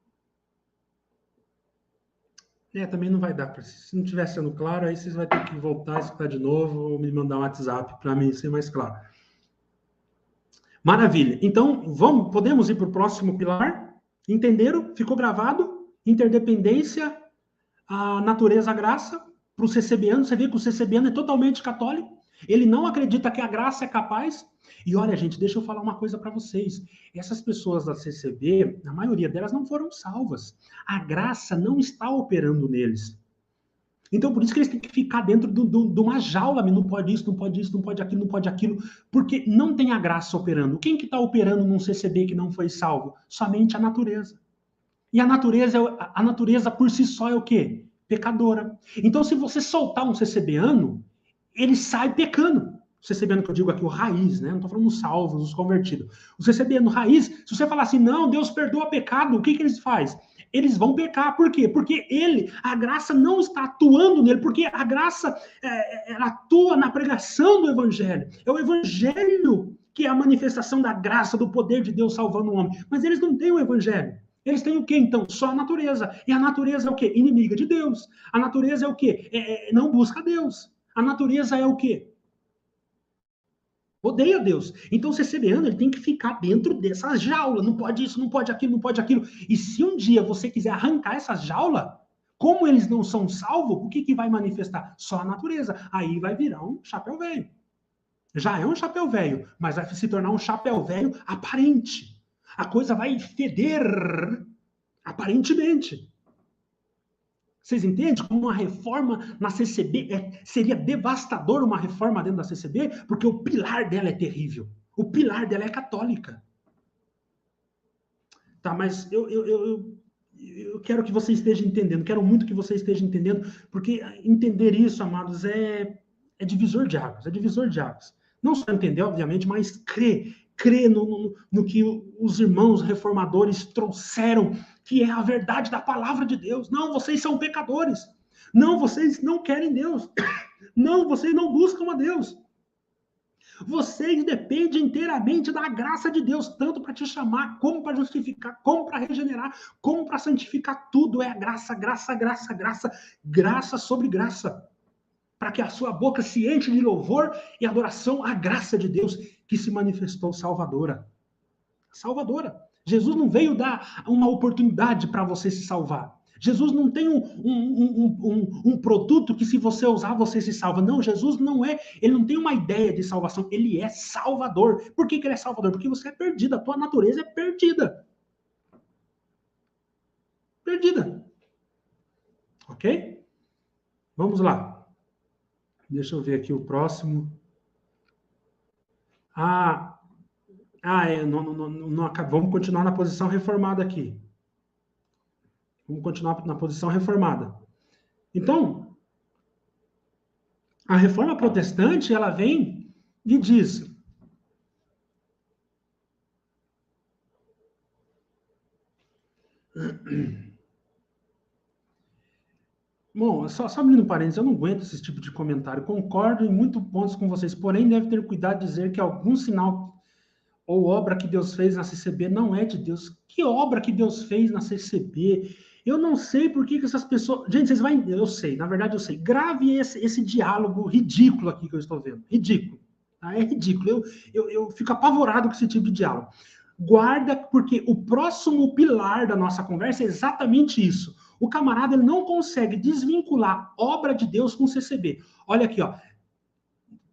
também não vai dar para. Se não estiver sendo claro, aí vocês vão ter que voltar a escutar de novo ou me mandar um WhatsApp para mim ser mais claro. Maravilha. Então, podemos ir para o próximo pilar? Entenderam? Ficou gravado? Interdependência, a natureza, a graça. Para o CCBiano, você vê que o CCBiano é totalmente católico. Ele não acredita que a graça é capaz. E olha, gente, deixa eu falar uma coisa para vocês. Essas pessoas da CCB, a maioria delas não foram salvas. A graça não está operando neles. Então, por isso que eles têm que ficar dentro de uma jaula, não pode isso, não pode isso, não pode aquilo, não pode aquilo, porque não tem a graça operando. Quem que está operando num CCB que não foi salvo? Somente a natureza. E a natureza por si só é o quê? Pecadora. Então, se você soltar um CCBiano, ele sai pecando. O CCBiano que eu digo aqui, o raiz, né? Não estou falando os salvos, os convertidos. O CCBiano raiz, se você falar assim, não, Deus perdoa pecado, o que eles fazem? Eles vão pecar. Por quê? Porque a graça não está atuando nele, porque a graça ela atua na pregação do evangelho. É o evangelho que é a manifestação da graça, do poder de Deus salvando o homem. Mas eles não têm o evangelho. Eles têm o quê, então? Só a natureza. E a natureza é o quê? Inimiga de Deus. A natureza é o quê? Não busca Deus. A natureza é o quê? Odeia Deus. Então, o CCBiano ele tem que ficar dentro dessa jaula. Não pode isso, não pode aquilo, não pode aquilo. E se um dia você quiser arrancar essa jaula, como eles não são salvos, o que vai manifestar? Só a natureza. Aí vai virar um chapéu velho. Já é um chapéu velho, mas vai se tornar um chapéu velho aparente. A coisa vai feder aparentemente. Vocês entendem como uma reforma na CCB seria devastador uma reforma dentro da CCB? Porque o pilar dela é terrível. O pilar dela é católica. Tá, mas eu quero que você esteja entendendo, quero muito que você esteja entendendo, porque entender isso, amados, é divisor de águas, é divisor de águas. Não só entender, obviamente, mas crer no que os irmãos reformadores trouxeram, que é a verdade da palavra de Deus. Não, vocês são pecadores. Não, vocês não querem Deus. Não, vocês não buscam a Deus. Vocês dependem inteiramente da graça de Deus, tanto para te chamar, como para justificar, como para regenerar, como para santificar. Tudo é a graça, graça, graça, graça, graça sobre graça. Para que a sua boca se enche de louvor e adoração à graça de Deus que se manifestou salvadora. Salvadora. Jesus não veio dar uma oportunidade para você se salvar. Jesus não tem um produto que se você usar, você se salva. Não, Jesus não é, ele não tem uma ideia de salvação, ele é salvador. Por que ele é salvador? Porque você é perdido, a tua natureza é perdida. Perdida. Ok? Vamos lá. Deixa eu ver aqui o próximo. Vamos continuar na posição reformada aqui. Vamos continuar na posição reformada. Então, a reforma protestante, ela vem e diz: bom, só abrindo parênteses, eu não aguento esse tipo de comentário. Concordo em muitos pontos com vocês, porém deve ter cuidado de dizer que algum sinal ou obra que Deus fez na CCB não é de Deus. Que obra que Deus fez na CCB? Eu não sei por que essas pessoas... Gente, vocês vão... Eu sei, na verdade eu sei. Grave esse diálogo ridículo aqui que eu estou vendo. Ridículo. Tá? É ridículo. Eu fico apavorado com esse tipo de diálogo. Guarda, porque o próximo pilar da nossa conversa é exatamente isso. O camarada ele não consegue desvincular obra de Deus com CCB. Olha aqui, ó.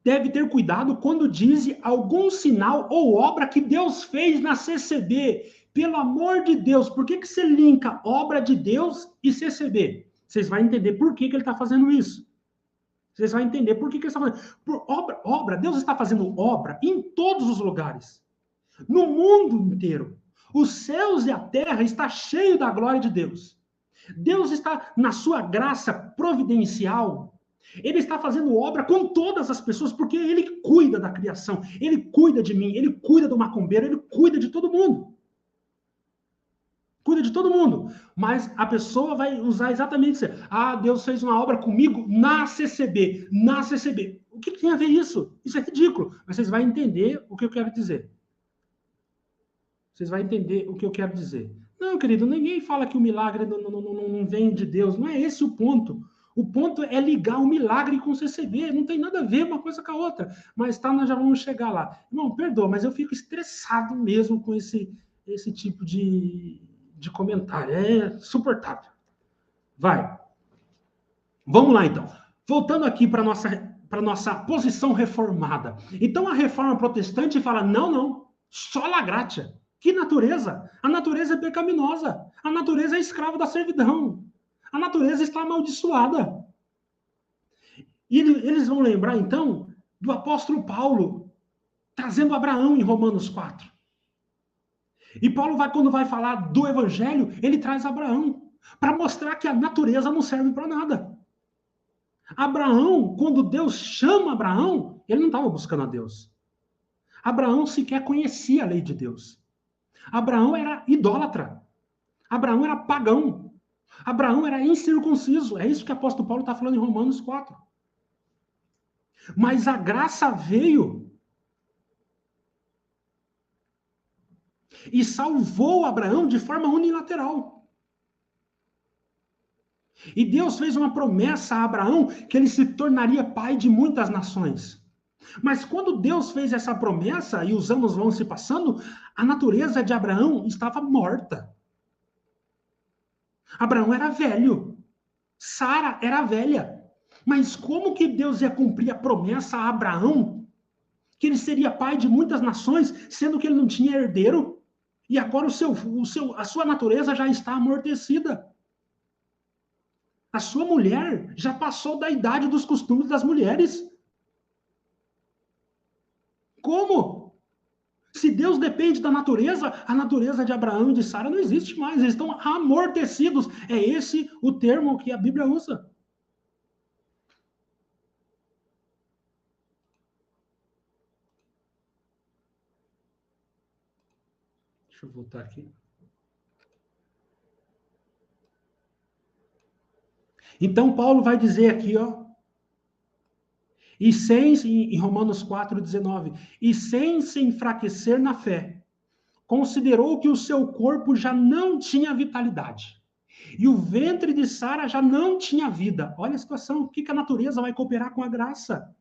Deve ter cuidado quando diz algum sinal ou obra que Deus fez na CCB. Pelo amor de Deus, por que você linka obra de Deus e CCB? Vocês vão entender por que ele está fazendo isso. Vocês vão entender por que ele está fazendo. Por obra, Deus está fazendo obra em todos os lugares. No mundo inteiro. Os céus e a terra estão cheios da glória de Deus. Deus está, na sua graça providencial, ele está fazendo obra com todas as pessoas, porque ele cuida da criação, ele cuida de mim, ele cuida do macumbeiro, ele cuida de todo mundo. Cuida de todo mundo. Mas a pessoa vai usar exatamente isso. Ah, Deus fez uma obra comigo na CCB. Na CCB. O que tem a ver isso? Isso é ridículo. Mas vocês vão entender o que eu quero dizer. Vocês vão entender o que eu quero dizer. Não, querido, ninguém fala que o milagre não vem de Deus. Não é esse o ponto. O ponto é ligar o milagre com o CCB. Não tem nada a ver uma coisa com a outra. Mas tá, nós já vamos chegar lá. Irmão, perdoa, mas eu fico estressado mesmo com esse tipo de comentário. É suportável. Vai. Vamos lá, então. Voltando aqui para a nossa posição reformada. Então, a reforma protestante fala, não, sola gratia. Que natureza? A natureza é pecaminosa. A natureza é escrava da servidão. A natureza está amaldiçoada. E eles vão lembrar, então, do apóstolo Paulo, trazendo Abraão em Romanos 4. E Paulo, quando vai falar do evangelho, ele traz Abraão, para mostrar que a natureza não serve para nada. Abraão, quando Deus chama Abraão, ele não estava buscando a Deus. Abraão sequer conhecia a lei de Deus. Abraão era idólatra. Abraão era pagão. Abraão era incircunciso. É isso que o apóstolo Paulo está falando em Romanos 4. Mas a graça veio e salvou Abraão de forma unilateral. E Deus fez uma promessa a Abraão que ele se tornaria pai de muitas nações. Mas quando Deus fez essa promessa e os anos vão se passando, a natureza de Abraão estava morta. Abraão era velho. Sara era velha. Mas como que Deus ia cumprir a promessa a Abraão? Que ele seria pai de muitas nações, sendo que ele não tinha herdeiro? E agora a sua natureza já está amortecida. A sua mulher já passou da idade dos costumes das mulheres. Como? Se Deus depende da natureza, a natureza de Abraão e de Sara não existe mais. Eles estão amortecidos. É esse o termo que a Bíblia usa. Deixa eu voltar aqui. Então, Paulo vai dizer aqui, ó, em Romanos 4,19, e sem se enfraquecer na fé, considerou que o seu corpo já não tinha vitalidade, e o ventre de Sara já não tinha vida. Olha a situação, o que a natureza vai cooperar com a graça?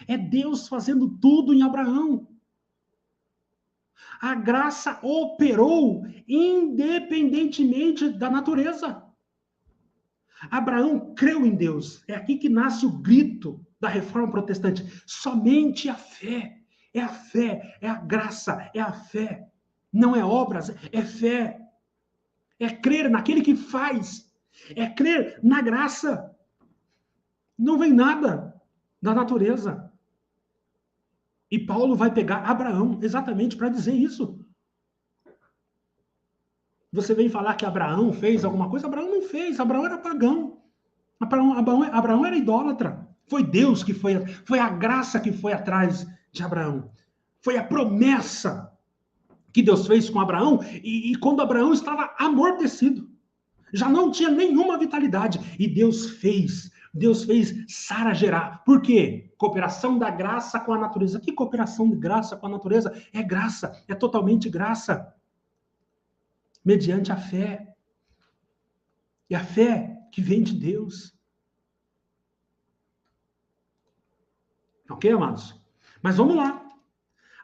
É Deus fazendo tudo em Abraão. A graça operou independentemente da natureza. Abraão creu em Deus. É aqui que nasce o grito da reforma protestante. Somente a fé. É a fé, é a graça, é a fé. Não é obras, é fé. É crer naquele que faz. É crer na graça. Não vem nada da natureza. E Paulo vai pegar Abraão exatamente para dizer isso. Você vem falar que Abraão fez alguma coisa? Abraão não fez, Abraão era pagão. Abraão era idólatra. Foi Deus que foi a graça que foi atrás de Abraão. Foi a promessa que Deus fez com Abraão, e quando Abraão estava amortecido, já não tinha nenhuma vitalidade, e Deus fez Sara gerar. Por quê? Cooperação da graça com a natureza. Que cooperação de graça com a natureza? É graça, é totalmente graça, mediante a fé. E a fé que vem de Deus. Ok, amados? Mas vamos lá.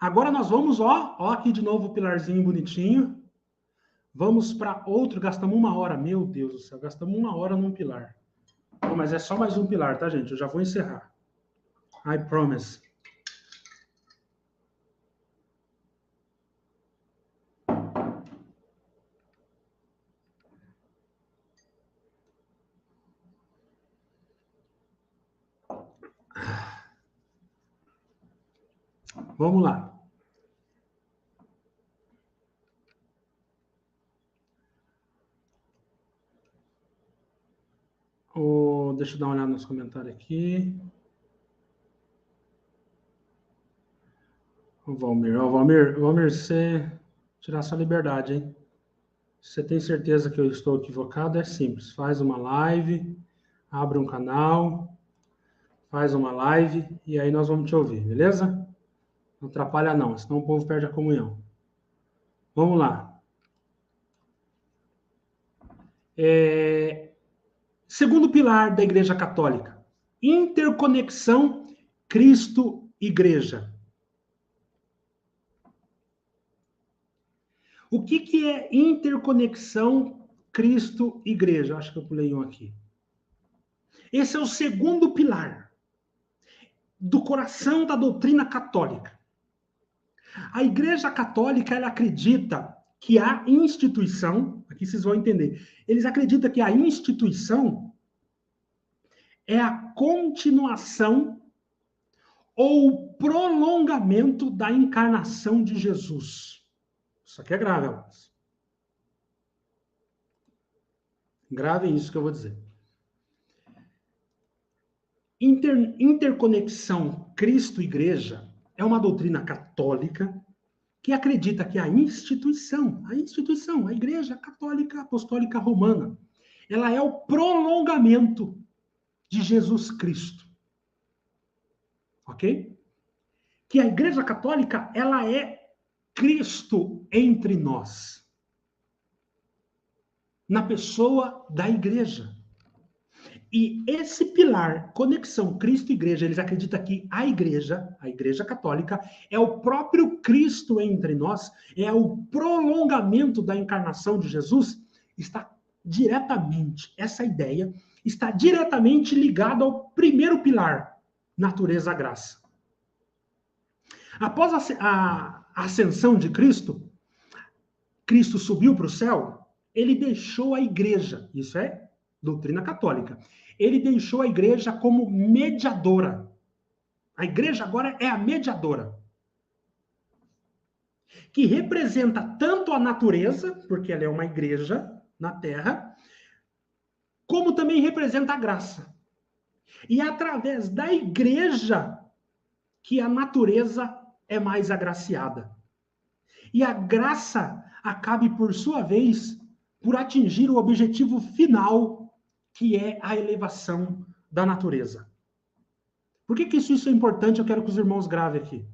Agora nós vamos, ó aqui de novo o pilarzinho bonitinho. Vamos para outro, gastamos 1 hora. Meu Deus do céu, gastamos 1 hora num pilar. Bom, mas é só mais um pilar, tá, gente? Eu já vou encerrar. I promise. Vamos lá. Deixa eu dar uma olhada nos comentários aqui. O Valmir, você tirar sua liberdade, hein? Se você tem certeza que eu estou equivocado, é simples. Faz uma live, abre um canal, faz uma live e aí nós vamos te ouvir, beleza? Não atrapalha não, senão o povo perde a comunhão. Vamos lá. Segundo pilar da Igreja Católica, interconexão Cristo-Igreja. O que é interconexão Cristo-Igreja? Acho que eu pulei um aqui. Esse é o segundo pilar do coração da doutrina católica. A Igreja Católica, ela acredita que a instituição, aqui vocês vão entender, eles acreditam que a instituição é a continuação ou prolongamento da encarnação de Jesus. Isso aqui é grave, amados. Gravem isso que eu vou dizer. Interconexão Cristo-Igreja é uma doutrina católica que acredita que a instituição, a Igreja Católica Apostólica Romana, ela é o prolongamento de Jesus Cristo. Ok? Que a Igreja Católica, ela é Cristo entre nós. Na pessoa da Igreja. E esse pilar, conexão Cristo-Igreja, eles acreditam que a Igreja Católica, é o próprio Cristo entre nós, é o prolongamento da encarnação de Jesus, essa ideia está diretamente ligada ao primeiro pilar, natureza-graça. Após a ascensão de Cristo, Cristo subiu para o céu, ele deixou a igreja, isso é doutrina católica, ele deixou a igreja como mediadora. A igreja agora é a mediadora, que representa tanto a natureza, porque ela é uma igreja na terra, como também representa a graça. E é através da igreja que a natureza é mais agraciada. E a graça acabe, por sua vez, por atingir o objetivo final, que é a elevação da natureza. Por que isso é importante? Eu quero que os irmãos gravem aqui.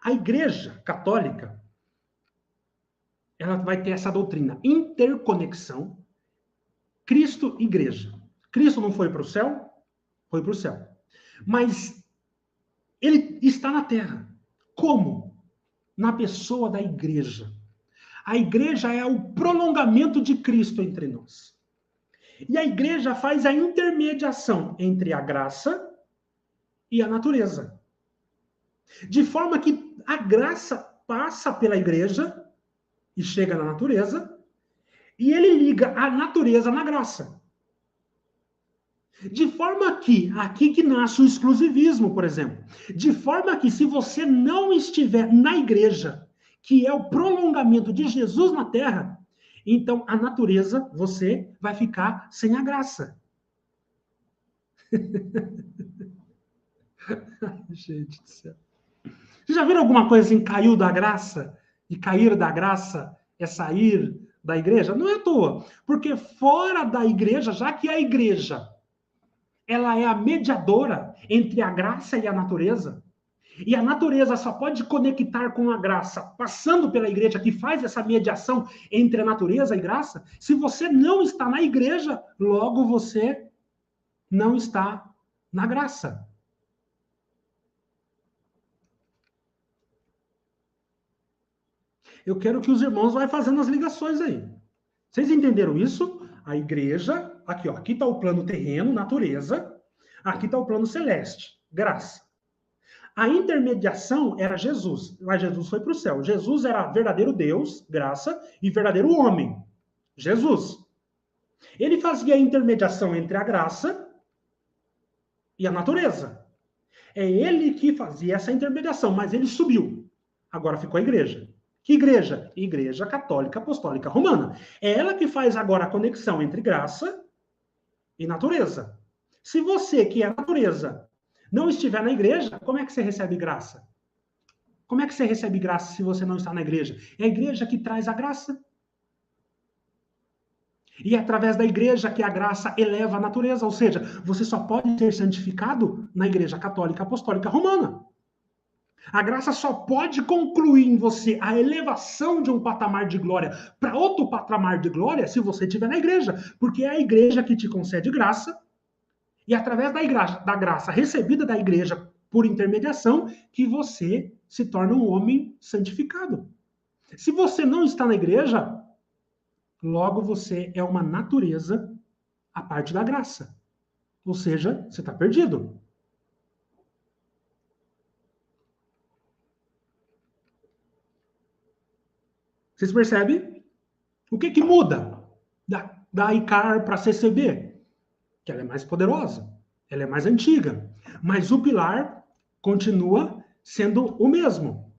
A Igreja Católica, ela vai ter essa doutrina, interconexão, Cristo-Igreja. Cristo não foi para o céu? Foi para o céu. Mas ele está na terra. Como? Na pessoa da igreja. A igreja é o prolongamento de Cristo entre nós. E a igreja faz a intermediação entre a graça e a natureza. De forma que a graça passa pela igreja e chega na natureza, e ele liga a natureza na graça. De forma que, aqui que nasce o exclusivismo, por exemplo, de forma que se você não estiver na igreja, que é o prolongamento de Jesus na Terra, então a natureza, você vai ficar sem a graça. Gente do céu. Vocês já viram alguma coisa assim, caiu da graça? E cair da graça é sair da igreja? Não é à toa. Porque fora da igreja, já que a igreja ela é a mediadora entre a graça e a natureza, e a natureza só pode conectar com a graça passando pela igreja, que faz essa mediação entre a natureza e graça. Se você não está na igreja, logo você não está na graça. Eu quero que os irmãos vão fazendo as ligações aí. Vocês entenderam isso? A igreja, aqui, ó, aqui está o plano terreno, natureza, aqui está o plano celeste, graça. A intermediação era Jesus, mas Jesus foi para o céu. Jesus era verdadeiro Deus, graça, e verdadeiro homem, Jesus. Ele fazia a intermediação entre a graça e a natureza. É ele que fazia essa intermediação, mas ele subiu. Agora ficou a igreja. Que igreja? Igreja Católica Apostólica Romana. É ela que faz agora a conexão entre graça e natureza. Se você, que é natureza, não estiver na igreja, como é que você recebe graça? Como é que você recebe graça se você não está na igreja? É a igreja que traz a graça. E é através da igreja que a graça eleva a natureza. Ou seja, você só pode ser santificado na igreja católica apostólica romana. A graça só pode concluir em você a elevação de um patamar de glória para outro patamar de glória se você estiver na igreja. Porque é a igreja que te concede graça. E através da graça recebida da igreja por intermediação, que você se torna um homem santificado. Se você não está na igreja, logo você é uma natureza à parte da graça. Ou seja, você está perdido. Vocês percebem? O que muda da ICAR para a CCB? Que ela é mais poderosa, ela é mais antiga. Mas o pilar continua sendo o mesmo.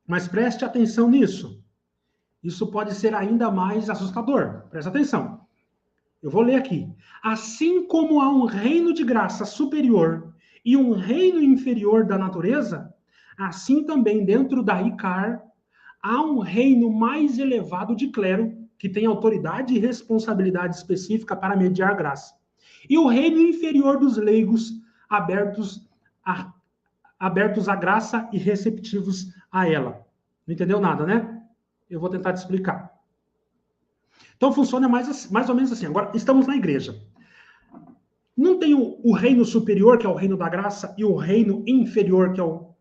Mas preste atenção nisso. Isso pode ser ainda mais assustador. Presta atenção. Eu vou ler aqui. Assim como há um reino de graça superior e um reino inferior da natureza, assim também dentro da ICAR há um reino mais elevado de clero, que tem autoridade e responsabilidade específica para mediar graça. E o reino inferior dos leigos, abertos à graça e receptivos a ela. Não entendeu nada, né? Eu vou tentar te explicar. Então funciona mais ou menos assim. Agora, estamos na igreja. Não tem o reino superior, que é o reino da graça, e o reino inferior, que é o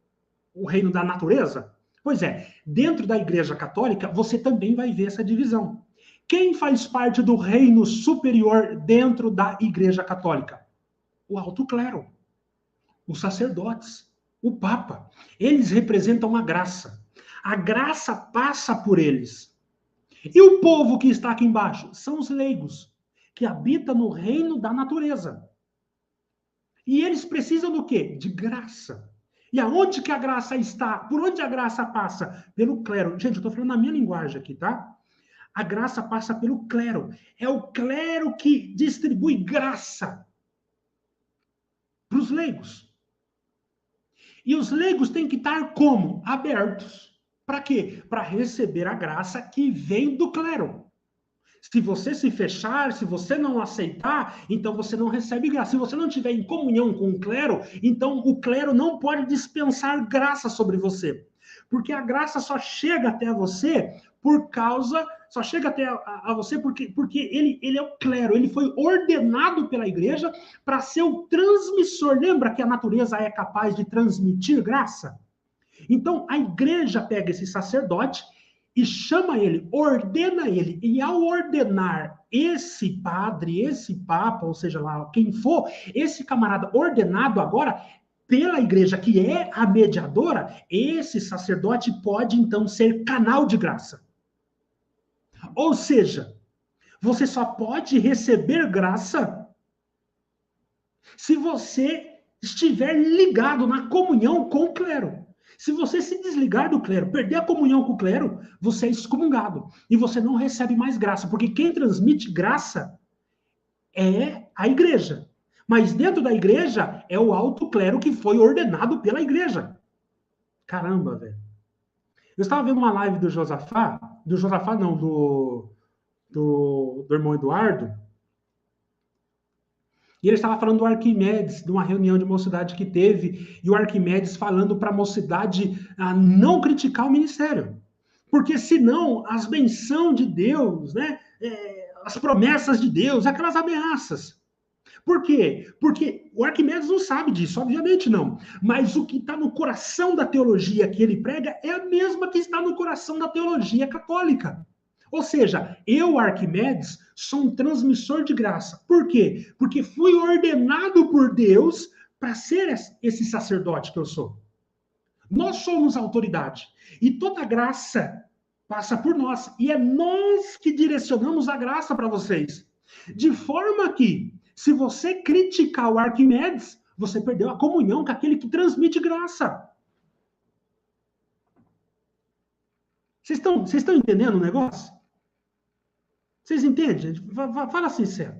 reino da natureza? Pois é, dentro da igreja católica, você também vai ver essa divisão. Quem faz parte do reino superior dentro da igreja católica? O alto clero, os sacerdotes, o papa. Eles representam a graça. A graça passa por eles. E o povo que está aqui embaixo? São os leigos, que habitam no reino da natureza. E eles precisam do quê? De graça. E aonde que a graça está? Por onde a graça passa? Pelo clero. Gente, eu estou falando na minha linguagem aqui, tá? A graça passa pelo clero. É o clero que distribui graça para os leigos. E os leigos têm que estar como? Abertos. Para quê? Para receber a graça que vem do clero. Se você se fechar, se você não aceitar, então você não recebe graça. Se você não estiver em comunhão com o clero, então o clero não pode dispensar graça sobre você. Porque a graça só chega até você só chega até a você porque ele é o clero, ele foi ordenado pela igreja para ser o transmissor. Lembra que a natureza é capaz de transmitir graça? Então, a igreja pega esse sacerdote e chama ele, ordena ele. E ao ordenar esse padre, esse papa, ou seja lá, quem for, esse camarada ordenado agora pela igreja, que é a mediadora, esse sacerdote pode, então, ser canal de graça. Ou seja, você só pode receber graça se você estiver ligado na comunhão com o clero. Se você se desligar do clero, perder a comunhão com o clero, você é excomungado. E você não recebe mais graça, porque quem transmite graça é a igreja. Mas dentro da igreja é o alto clero que foi ordenado pela igreja. Caramba, velho. Eu estava vendo uma live do Josafá não, do irmão Eduardo, e ele estava falando do Arquimedes, de uma reunião de mocidade que teve, e o Arquimedes falando para a mocidade não criticar o ministério. Porque senão as bençãos de Deus, né, as promessas de Deus, aquelas ameaças. Por quê? Porque o Arquimedes não sabe disso, obviamente não. Mas o que está no coração da teologia que ele prega é a mesma que está no coração da teologia católica. Ou seja, eu, Arquimedes, sou um transmissor de graça. Por quê? Porque fui ordenado por Deus para ser esse sacerdote que eu sou. Nós somos autoridade. E toda graça passa por nós. E é nós que direcionamos a graça para vocês. De forma que, se você criticar o Arquimedes, você perdeu a comunhão com aquele que transmite graça. Vocês estão entendendo o negócio? Vocês entendem, gente? Fala sincero.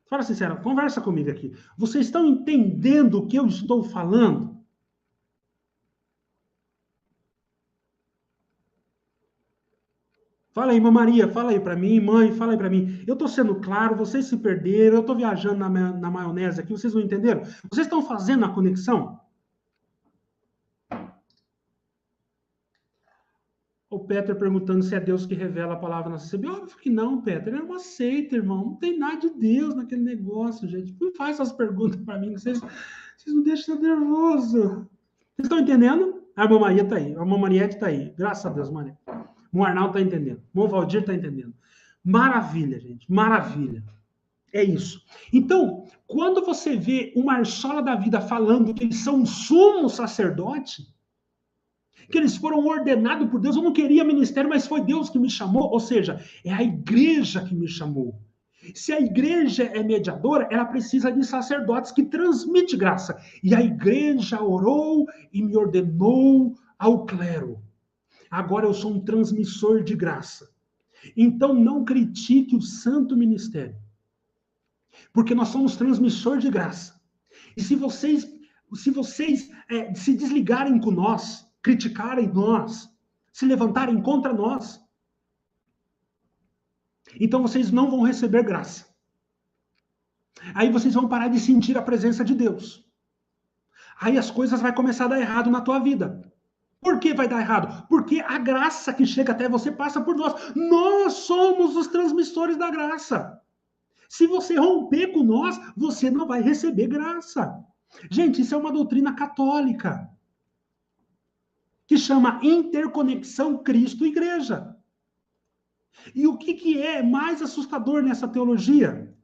Fala sincero, conversa comigo aqui. Vocês estão entendendo o que eu estou falando? Fala aí, Maria, fala aí para mim, mãe, fala aí para mim. Eu estou sendo claro, vocês se perderam, eu estou viajando na maionese aqui, vocês não entenderam? Vocês estão fazendo a conexão? O Peter perguntando se é Deus que revela a palavra na CCB. Óbvio que não, Peter. É uma seita, irmão. Não tem nada de Deus naquele negócio, gente. Não faz essas perguntas para mim. Vocês não deixam nervoso. Vocês estão entendendo? A irmã Maria está aí. A irmã Mariette está aí. Graças a Deus, Maria. O Arnaldo está entendendo. O Valdir está entendendo. Maravilha, gente. Maravilha. É isso. Então, quando você vê o Marsola da Vida falando que eles são um sumo sacerdote, que eles foram ordenados por Deus. Eu não queria ministério, mas foi Deus que me chamou. Ou seja, é a igreja que me chamou. Se a igreja é mediadora, ela precisa de sacerdotes que transmitem graça. E a igreja orou e me ordenou ao clero. Agora eu sou um transmissor de graça. Então não critique o santo ministério. Porque nós somos transmissor de graça. E se vocês se desligarem com nós, criticarem nós, se levantarem contra nós, então vocês não vão receber graça. Aí vocês vão parar de sentir a presença de Deus. Aí as coisas vão começar a dar errado na tua vida. Por que vai dar errado? Porque a graça que chega até você passa por nós. Nós somos os transmissores da graça. Se você romper com nós, você não vai receber graça. Gente, isso é uma doutrina católica, que chama interconexão Cristo-Igreja. E o que é mais assustador nessa teologia?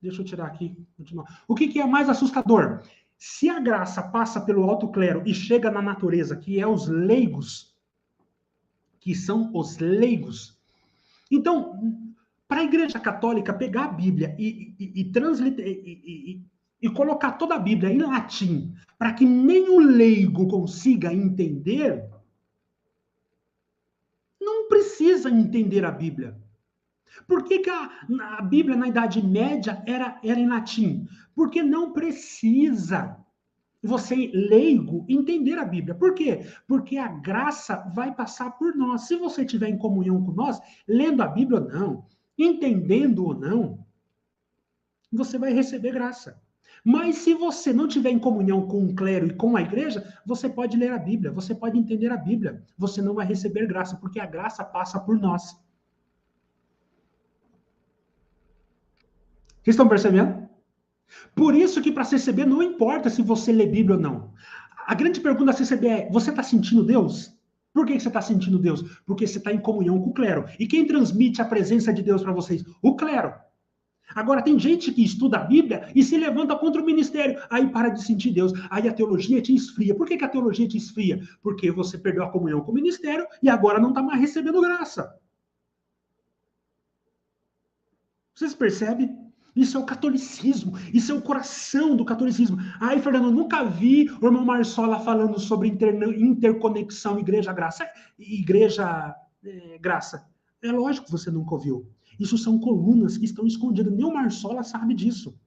Deixa eu tirar aqui, continuar. O que é mais assustador? Se a graça passa pelo alto clero e chega na natureza, que é os leigos, que são os leigos. Então, para a Igreja Católica pegar a Bíblia e colocar toda a Bíblia em latim, para que nem o leigo consiga entender, não precisa entender a Bíblia. Por que a Bíblia na Idade Média era em latim? Porque não precisa você, leigo, entender a Bíblia. Por quê? Porque a graça vai passar por nós. Se você estiver em comunhão com nós, lendo a Bíblia ou não, entendendo ou não, você vai receber graça. Mas se você não tiver em comunhão com o clero e com a igreja, você pode ler a Bíblia, você pode entender a Bíblia. Você não vai receber graça, porque a graça passa por nós. Vocês estão percebendo? Por isso que para a CCB não importa se você lê Bíblia ou não. A grande pergunta da CCB é, você está sentindo Deus? Por que você está sentindo Deus? Porque você está em comunhão com o clero. E quem transmite a presença de Deus para vocês? O clero. Agora, tem gente que estuda a Bíblia e se levanta contra o ministério. Aí para de sentir Deus. Aí a teologia te esfria. Por que a teologia te esfria? Porque você perdeu a comunhão com o ministério e agora não está mais recebendo graça. Vocês percebem? Isso é o catolicismo, isso é o coração do catolicismo. Aí, Fernando, eu nunca vi o irmão Marsola falando sobre interconexão igreja-graça. Igreja-graça. É lógico que você nunca ouviu. Isso são colunas que estão escondidas. Nem o Marsola sabe disso.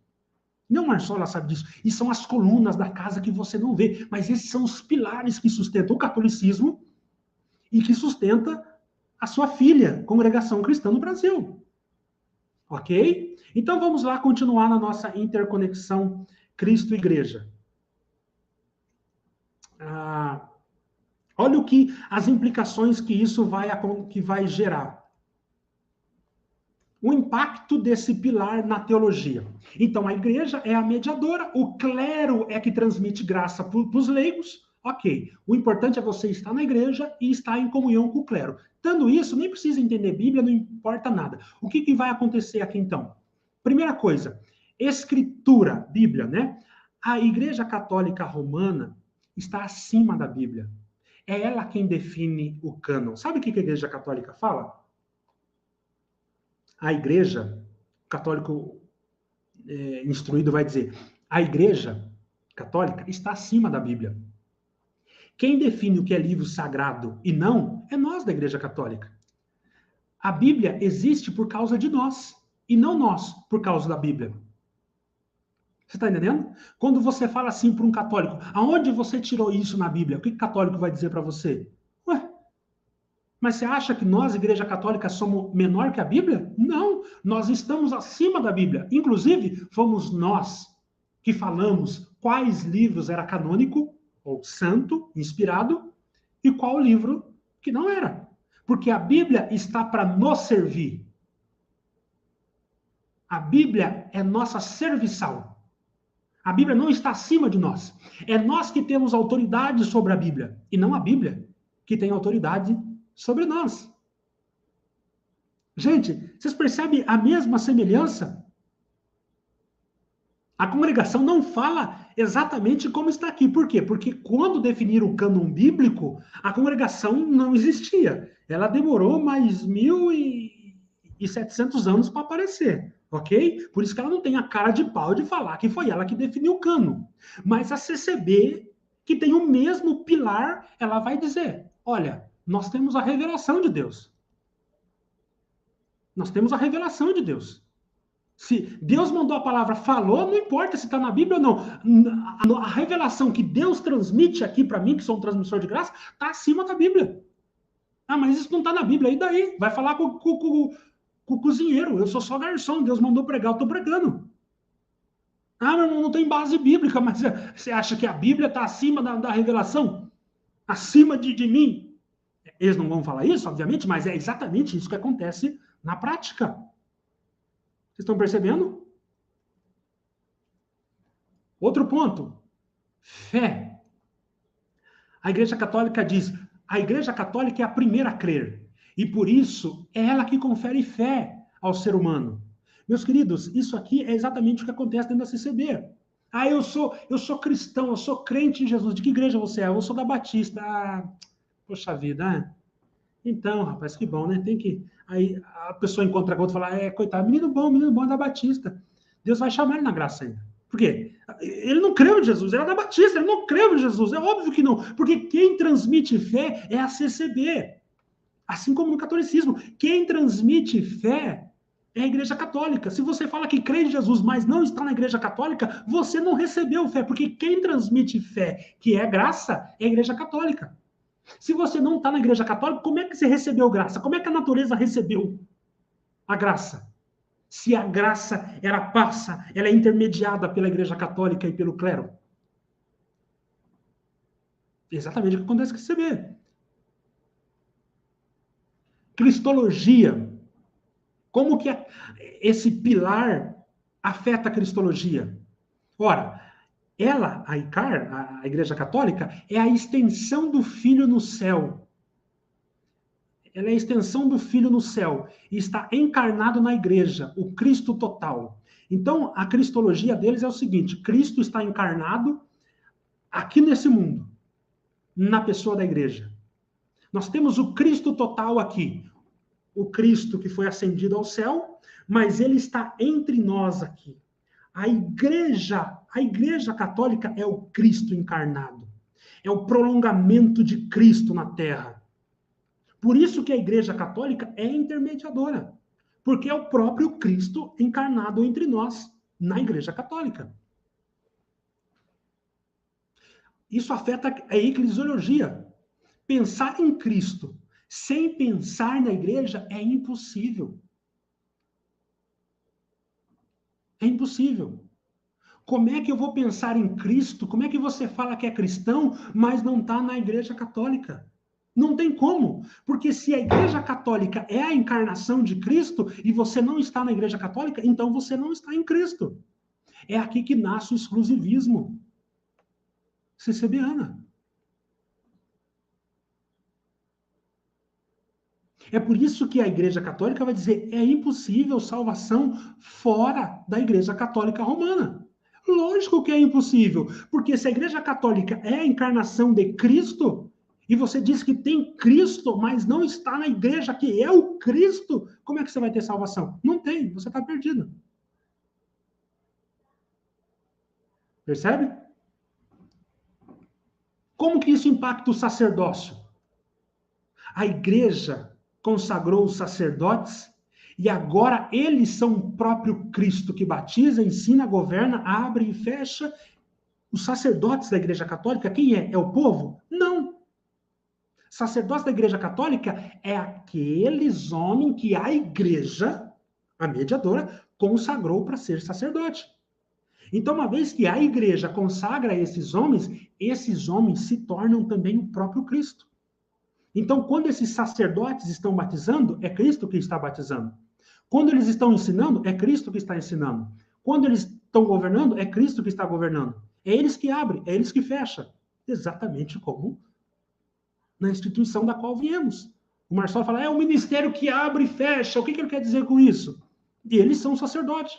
Nem o Marsola sabe disso. E são as colunas da casa que você não vê. Mas esses são os pilares que sustentam o catolicismo e que sustenta a sua filha, Congregação Cristã no Brasil. Ok? Então vamos lá continuar na nossa interconexão Cristo-Igreja. Olha as implicações que isso vai gerar. O impacto desse pilar na teologia. Então, a igreja é a mediadora, o clero é que transmite graça para os leigos. Ok, o importante é você estar na igreja e estar em comunhão com o clero. Dando isso, nem precisa entender Bíblia, não importa nada. O que vai acontecer aqui então? Primeira coisa, escritura, Bíblia, né? A Igreja Católica Romana está acima da Bíblia. É ela quem define o cânon. Sabe o que a Igreja Católica fala? A Igreja, o católico instruído vai dizer, a Igreja Católica está acima da Bíblia. Quem define o que é livro sagrado e não é nós da Igreja Católica. A Bíblia existe por causa de nós, e não nós por causa da Bíblia. Você está entendendo? Quando você fala assim para um católico, aonde você tirou isso na Bíblia? O que o católico vai dizer para você? Ué, mas você acha que nós, Igreja Católica, somos menor que a Bíblia? Não, nós estamos acima da Bíblia. Inclusive, fomos nós que falamos quais livros era canônico, ou santo, inspirado, e qual livro que não era. Porque a Bíblia está para nos servir. A Bíblia é nossa serviçal. A Bíblia não está acima de nós. É nós que temos autoridade sobre a Bíblia, e não a Bíblia que tem autoridade sobre nós. Gente, vocês percebem a mesma semelhança? A congregação não fala exatamente como está aqui. Por quê? Porque quando definiram o cânon bíblico, a congregação não existia. Ela demorou mais 1.700 anos para aparecer, ok? Por isso que ela não tem a cara de pau de falar que foi ela que definiu o cânon. Mas a CCB, que tem o mesmo pilar, ela vai dizer, olha, nós temos a revelação de Deus. Nós temos a revelação de Deus. Se Deus mandou a palavra, falou, não importa se está na Bíblia ou não. A revelação que Deus transmite aqui para mim, que sou um transmissor de graça, está acima da Bíblia. Ah, mas isso não está na Bíblia. E daí? Vai falar com o cozinheiro. Eu sou só garçom. Deus mandou pregar, eu estou pregando. Ah, meu irmão, não tem base bíblica, mas você acha que a Bíblia está acima da revelação? Acima de mim? Eles não vão falar isso, obviamente, mas é exatamente isso que acontece na prática. Vocês estão percebendo? Outro ponto. Fé. A Igreja Católica diz, a Igreja Católica é a primeira a crer. E por isso, é ela que confere fé ao ser humano. Meus queridos, isso aqui é exatamente o que acontece dentro da CCB. Ah, eu sou cristão, eu sou crente em Jesus. De que igreja você é? Eu sou da Batista. Ah, poxa vida, né? Então, rapaz, que bom, né? Tem que... Aí a pessoa encontra a outra e fala, coitado, menino bom é da Batista. Deus vai chamar ele na graça ainda. Por quê? Ele não creu em Jesus, ele é da Batista, ele não creu em Jesus. É óbvio que não, porque quem transmite fé é a CCB. Assim como no catolicismo. Quem transmite fé é a Igreja Católica. Se você fala que crê em Jesus, mas não está na Igreja Católica, você não recebeu fé, porque quem transmite fé, que é graça, é a Igreja Católica. Se você não está na Igreja Católica, como é que você recebeu graça? Como é que a natureza recebeu a graça? Se a graça, ela é intermediada pela Igreja Católica e pelo clero. Exatamente o que acontece com você vê. Cristologia. Como que esse pilar afeta a cristologia? Ora, ela, a ICAR, a Igreja Católica, é a extensão do Filho no céu. Ela é a extensão do Filho no céu e está encarnado na igreja, o Cristo total. Então, a cristologia deles é o seguinte, Cristo está encarnado aqui nesse mundo, na pessoa da igreja. Nós temos o Cristo total aqui. o Cristo que foi ascendido ao céu, mas ele está entre nós aqui. A igreja católica é o Cristo encarnado. É o prolongamento de Cristo na terra. Por isso que a igreja católica é intermediadora. Porque é o próprio Cristo encarnado entre nós, na igreja católica. Isso afeta a eclesiologia. Pensar em Cristo sem pensar na igreja é impossível. É impossível. Como é que eu vou pensar em Cristo? Como é que você fala que é cristão, mas não está na igreja católica? Não tem como. Porque se a igreja católica é a encarnação de Cristo e você não está na igreja católica, então você não está em Cristo. É aqui que nasce o exclusivismo. CCBana. É por isso que a Igreja Católica vai dizer é impossível salvação fora da Igreja Católica Romana. Lógico que é impossível, porque se a Igreja Católica é a encarnação de Cristo, e você diz que tem Cristo, mas não está na Igreja que é o Cristo, como é que você vai ter salvação? Não tem, você está perdido. Percebe? Como que isso impacta o sacerdócio? A Igreja consagrou os sacerdotes e agora eles são o próprio Cristo que batiza, ensina, governa, abre e fecha. Os sacerdotes da Igreja Católica, quem é? É o povo? Não. Sacerdotes da Igreja Católica é aqueles homens que a Igreja, a mediadora, consagrou para ser sacerdote. Então, uma vez que a Igreja consagra esses homens se tornam também o próprio Cristo. Então, quando esses sacerdotes estão batizando, é Cristo que está batizando. Quando eles estão ensinando, é Cristo que está ensinando. Quando eles estão governando, é Cristo que está governando. É eles que abrem, é eles que fecham. Exatamente como na instituição da qual viemos. O Marcelo fala, é o ministério que abre e fecha. O que ele quer dizer com isso? E eles são sacerdotes.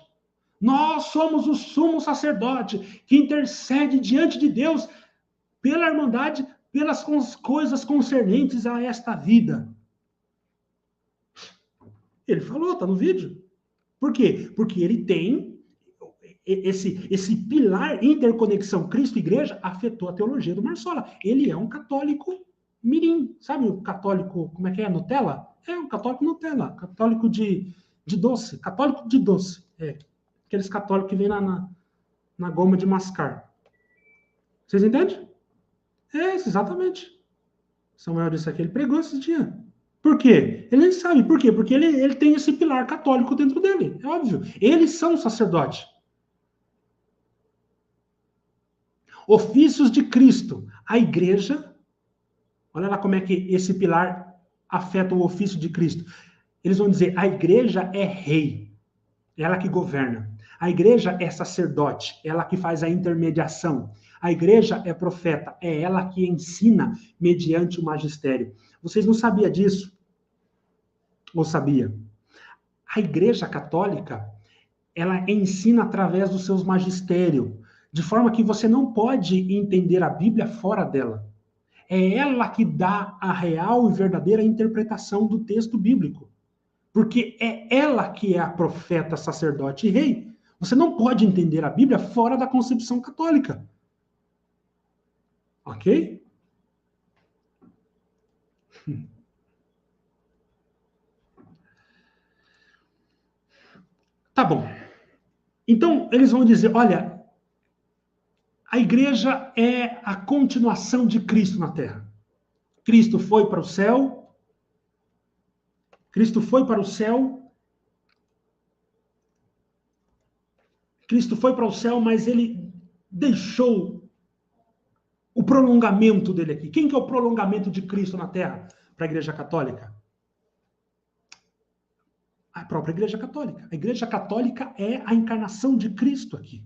Nós somos o sumo sacerdote que intercede diante de Deus pela Irmandade, pelas coisas concernentes a esta vida. Ele falou, está no vídeo. Por quê? Porque ele tem esse pilar interconexão Cristo-Igreja afetou a teologia do Marsola. Ele é um católico mirim, sabe o católico, como é que é, Nutella? É um católico Nutella, católico de doce, católico de doce. É, aqueles católicos que vêm na goma de mascar. Vocês entendem? É, exatamente. Samuel disse aqui, ele pregou esses dias. Por quê? Ele sabe por quê? Porque ele tem esse pilar católico dentro dele, é óbvio. Eles são sacerdotes. Ofícios de Cristo. A igreja, olha lá como é que esse pilar afeta o ofício de Cristo. Eles vão dizer, a igreja é rei, ela que governa. A igreja é sacerdote, ela que faz a intermediação. A igreja é profeta, é ela que ensina mediante o magistério. Vocês não sabiam disso? Ou sabia? A igreja católica, ela ensina através dos seus magistérios, de forma que você não pode entender a Bíblia fora dela. É ela que dá a real e verdadeira interpretação do texto bíblico. Porque é ela que é a profeta, sacerdote e rei. Você não pode entender a Bíblia fora da concepção católica. Ok? Tá bom. Então, eles vão dizer, olha, a igreja é a continuação de Cristo na Terra. Cristo foi para o céu. Cristo foi para o céu. Cristo foi para o céu, mas ele deixou o prolongamento dele aqui. Quem que é o prolongamento de Cristo na Terra para a Igreja Católica? A própria Igreja Católica. A Igreja Católica é a encarnação de Cristo aqui.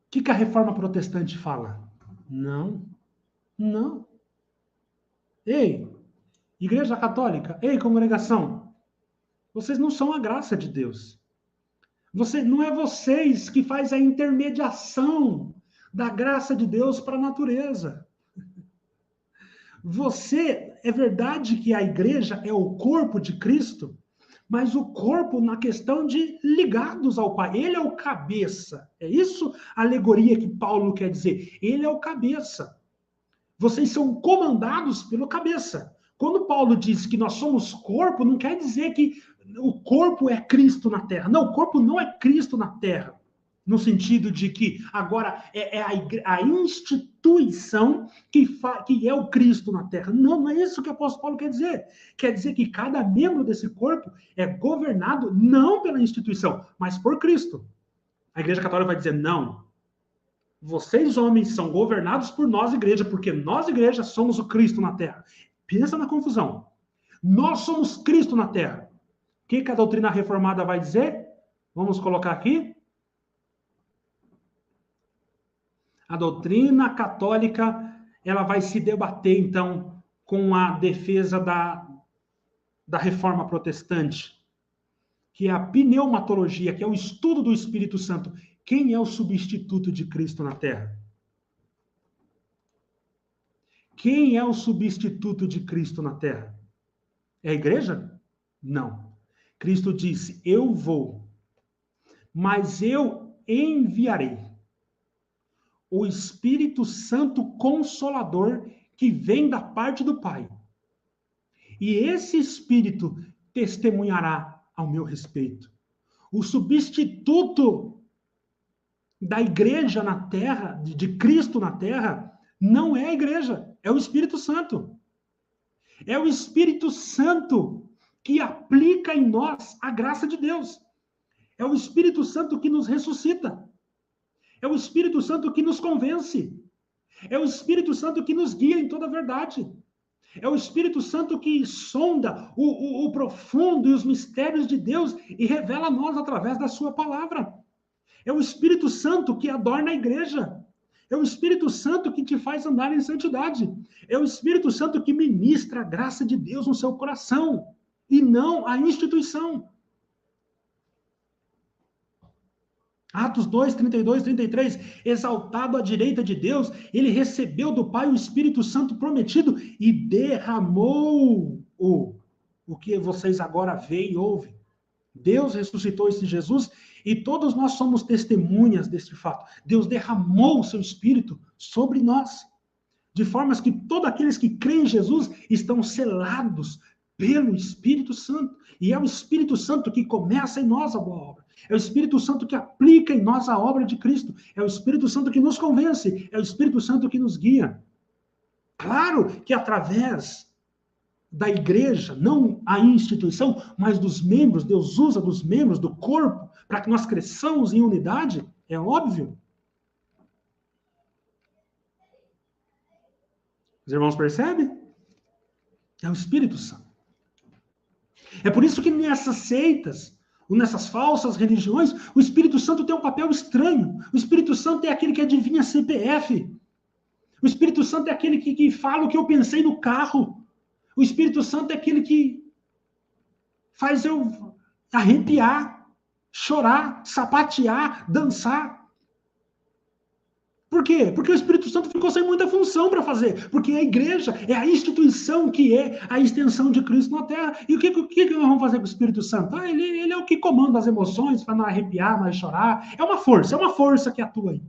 O que a Reforma Protestante fala? Não. Não. Ei, Igreja Católica, ei, congregação, vocês não são a graça de Deus. Não é vocês que faz a intermediação da graça de Deus para a natureza. É verdade que a igreja é o corpo de Cristo, mas o corpo na questão de ligados ao Pai. Ele é o cabeça. É isso a alegoria que Paulo quer dizer. Ele é o cabeça. Vocês são comandados pelo cabeça. Quando Paulo diz que nós somos corpo, não quer dizer que o corpo é Cristo na terra. Não, o corpo não é Cristo na terra. No sentido de que agora é a instituição que é o Cristo na terra. Não, não é isso que o apóstolo Paulo quer dizer. Quer dizer que cada membro desse corpo é governado não pela instituição, mas por Cristo. A Igreja Católica vai dizer, não, vocês homens são governados por nós, igreja, porque nós, igreja, somos o Cristo na terra. Pensa na confusão. Nós somos Cristo na terra. O que a doutrina reformada vai dizer? Vamos colocar aqui. A doutrina católica, ela vai se debater, então, com a defesa da reforma protestante, que é a pneumatologia, que é o estudo do Espírito Santo. Quem é o substituto de Cristo na Terra? Quem é o substituto de Cristo na Terra? É a igreja? Não. Cristo disse, eu vou, mas eu enviarei o Espírito Santo Consolador que vem da parte do Pai. E esse Espírito testemunhará ao meu respeito. O substituto da igreja na terra, de Cristo na terra, não é a igreja, é o Espírito Santo. É o Espírito Santo que aplica em nós a graça de Deus. É o Espírito Santo que nos ressuscita. É o Espírito Santo que nos convence. É o Espírito Santo que nos guia em toda a verdade. É o Espírito Santo que sonda o profundo e os mistérios de Deus e revela a nós através da sua palavra. É o Espírito Santo que adorna a igreja. É o Espírito Santo que te faz andar em santidade. É o Espírito Santo que ministra a graça de Deus no seu coração e não a instituição. Atos 2, 32, 33, exaltado à direita de Deus, ele recebeu do Pai o Espírito Santo prometido e derramou o que vocês agora veem e ouvem. Deus ressuscitou esse Jesus e todos nós somos testemunhas deste fato. Deus derramou o seu Espírito sobre nós, de formas que todos aqueles que creem em Jesus estão selados pelo Espírito Santo. E é o Espírito Santo que começa em nós a boa obra. É o Espírito Santo que aplica em nós a obra de Cristo. É o Espírito Santo que nos convence. É o Espírito Santo que nos guia. Claro que através da igreja, não a instituição, mas dos membros, Deus usa dos membros do corpo para que nós cresçamos em unidade, é óbvio. Os irmãos percebem? É o Espírito Santo. É por isso que nessas seitas, ou nessas falsas religiões, o Espírito Santo tem um papel estranho. O Espírito Santo é aquele que adivinha CPF. O Espírito Santo é aquele que fala o que eu pensei no carro. O Espírito Santo é aquele que faz eu arrepiar, chorar, sapatear, dançar. Por quê? Porque o Espírito Santo ficou sem muita função para fazer. Porque a igreja é a instituição que é a extensão de Cristo na Terra. E o que nós vamos fazer com o Espírito Santo? Ele é o que comanda as emoções para não arrepiar, não chorar. É uma força que atua aí.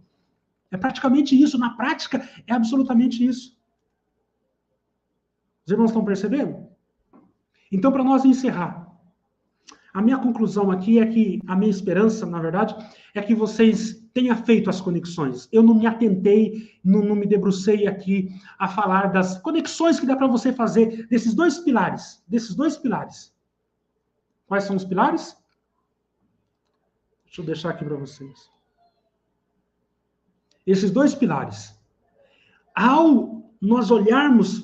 É praticamente isso. Na prática, é absolutamente isso. Os irmãos estão percebendo? Então, para nós encerrar, a minha conclusão aqui é que, a minha esperança, na verdade, é que vocês tenham feito as conexões. Eu não me atentei, não me debrucei aqui a falar das conexões que dá para você fazer desses dois pilares. Quais são os pilares? Deixa eu deixar aqui para vocês. Esses dois pilares. Ao nós olharmos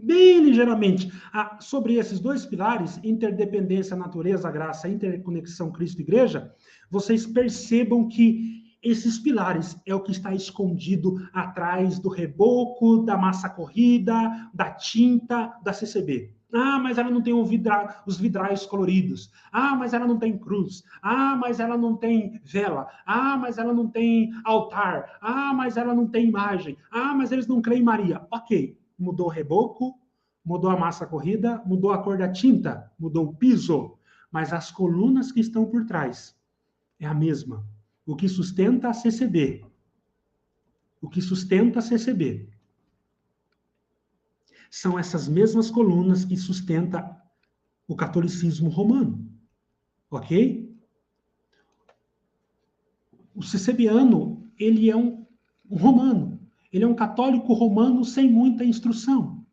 bem ligeiramente sobre esses dois pilares, interdependência, natureza, graça, interconexão Cristo-Igreja, vocês percebam que esses pilares é o que está escondido atrás do reboco, da massa corrida, da tinta, da CCB. Ah, mas ela não tem os vidrais coloridos. Ah, mas ela não tem cruz. Ah, mas ela não tem vela. Ah, mas ela não tem altar. Ah, mas ela não tem imagem. Ah, mas eles não creem em Maria. Ok. mudou o reboco, mudou a massa corrida, mudou a cor da tinta, mudou o piso, mas as colunas que estão por trás é a mesma. O que sustenta a CCB. O que sustenta a CCB são essas mesmas colunas que sustentam o catolicismo romano. Ok? O CCBiano, ele é um romano. Ele é um católico romano sem muita instrução.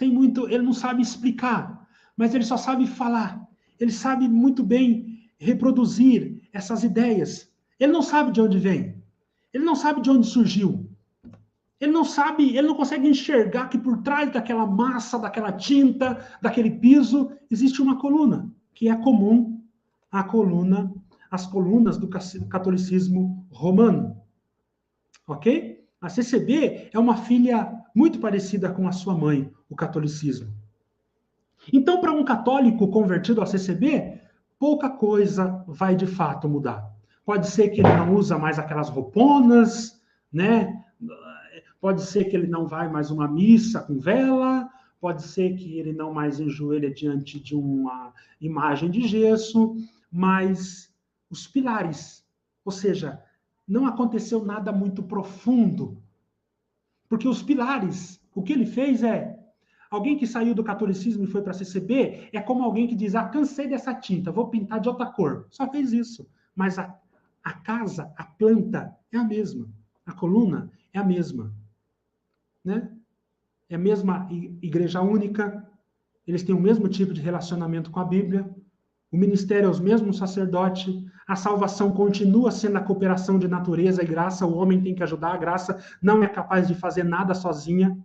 Ele não sabe explicar, mas ele só sabe falar. Ele sabe muito bem reproduzir essas ideias. Ele não sabe de onde vem. Ele não sabe de onde surgiu. Ele não sabe, ele não consegue enxergar que por trás daquela massa, daquela tinta, daquele piso, existe uma coluna, que é comum às colunas do catolicismo romano. Ok? A CCB é uma filha muito parecida com a sua mãe, o catolicismo. Então, para um católico convertido à CCB, pouca coisa vai de fato mudar. Pode ser que ele não usa mais aquelas rouponas, né? Pode ser que ele não vai mais uma missa com vela, pode ser que ele não mais enjoelha diante de uma imagem de gesso, mas os pilares, ou seja, não aconteceu nada muito profundo, porque os pilares, o que ele fez é, alguém que saiu do catolicismo e foi para a CCB, é como alguém que diz, cansei dessa tinta, vou pintar de outra cor. Só fez isso, mas a casa, a planta é a mesma, a coluna é a mesma. Né? É a mesma igreja única, eles têm o mesmo tipo de relacionamento com a Bíblia, o ministério é o mesmo sacerdote, a salvação continua sendo a cooperação de natureza e graça, o homem tem que ajudar, a graça não é capaz de fazer nada sozinha,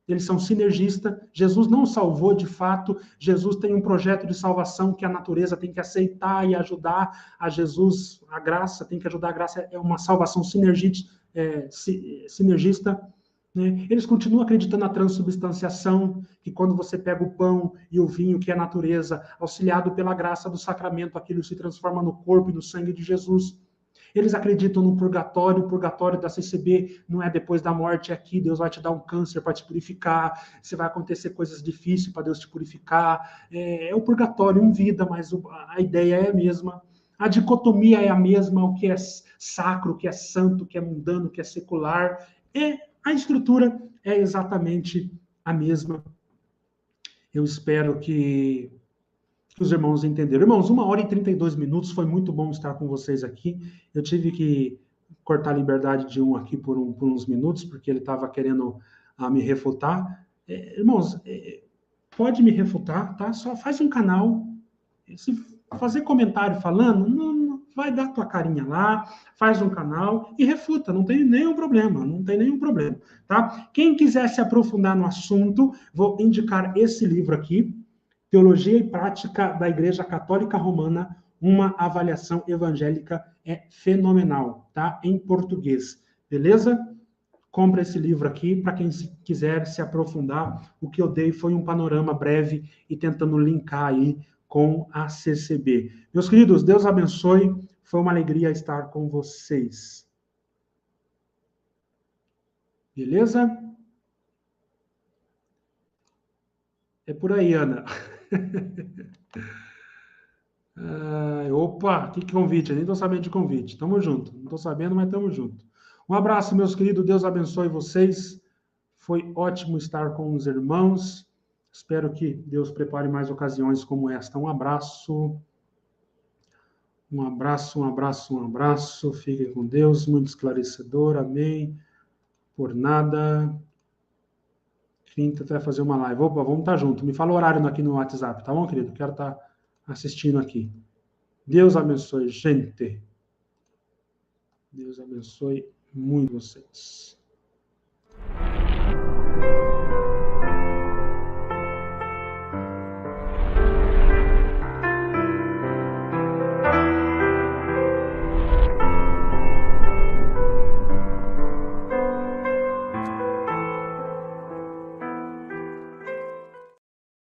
eles são sinergistas, Jesus não salvou de fato, Jesus tem um projeto de salvação que a natureza tem que aceitar e ajudar a Jesus, a graça tem que ajudar, a graça é uma salvação sinergista, né? Eles continuam acreditando na transubstanciação, que quando você pega o pão e o vinho, que é a natureza, auxiliado pela graça do sacramento, aquilo se transforma no corpo e no sangue de Jesus. Eles acreditam no purgatório, o purgatório da CCB não é depois da morte, é aqui, Deus vai te dar um câncer para te purificar, você vai acontecer coisas difíceis para Deus te purificar. É o purgatório em vida, mas a ideia é a mesma. A dicotomia é a mesma, o que é sacro, o que é santo, o que é mundano, o que é secular. A estrutura é exatamente a mesma. Eu espero que os irmãos entenderam. Irmãos, 1h32, foi muito bom estar com vocês aqui. Eu tive que cortar a liberdade de um aqui por uns minutos, porque ele estava querendo me refutar. Irmãos, pode me refutar, tá? Só faz um canal. Se fazer comentário falando, não vai dar tua carinha lá, faz um canal e refuta, não tem nenhum problema, tá? Quem quiser se aprofundar no assunto, vou indicar esse livro aqui, Teologia e Prática da Igreja Católica Romana, uma avaliação evangélica, é fenomenal, tá? Em português, beleza? Compra esse livro aqui para quem quiser se aprofundar. O que eu dei foi um panorama breve e tentando linkar aí com a CCB. Meus queridos, Deus abençoe. Foi uma alegria estar com vocês. Beleza? É por aí, Ana. Opa, que convite? Eu nem estou sabendo de convite. Tamo junto. Não estou sabendo, mas tamo junto. Um abraço, meus queridos. Deus abençoe vocês. Foi ótimo estar com os irmãos. Espero que Deus prepare mais ocasiões como esta. Um abraço. Um abraço, um abraço, um abraço. Fiquem com Deus. Muito esclarecedor. Amém. Por nada. Quinta vai fazer uma live. Opa, vamos estar junto. Me fala o horário aqui no WhatsApp, tá bom, querido? Quero estar assistindo aqui. Deus abençoe, gente. Deus abençoe muito vocês.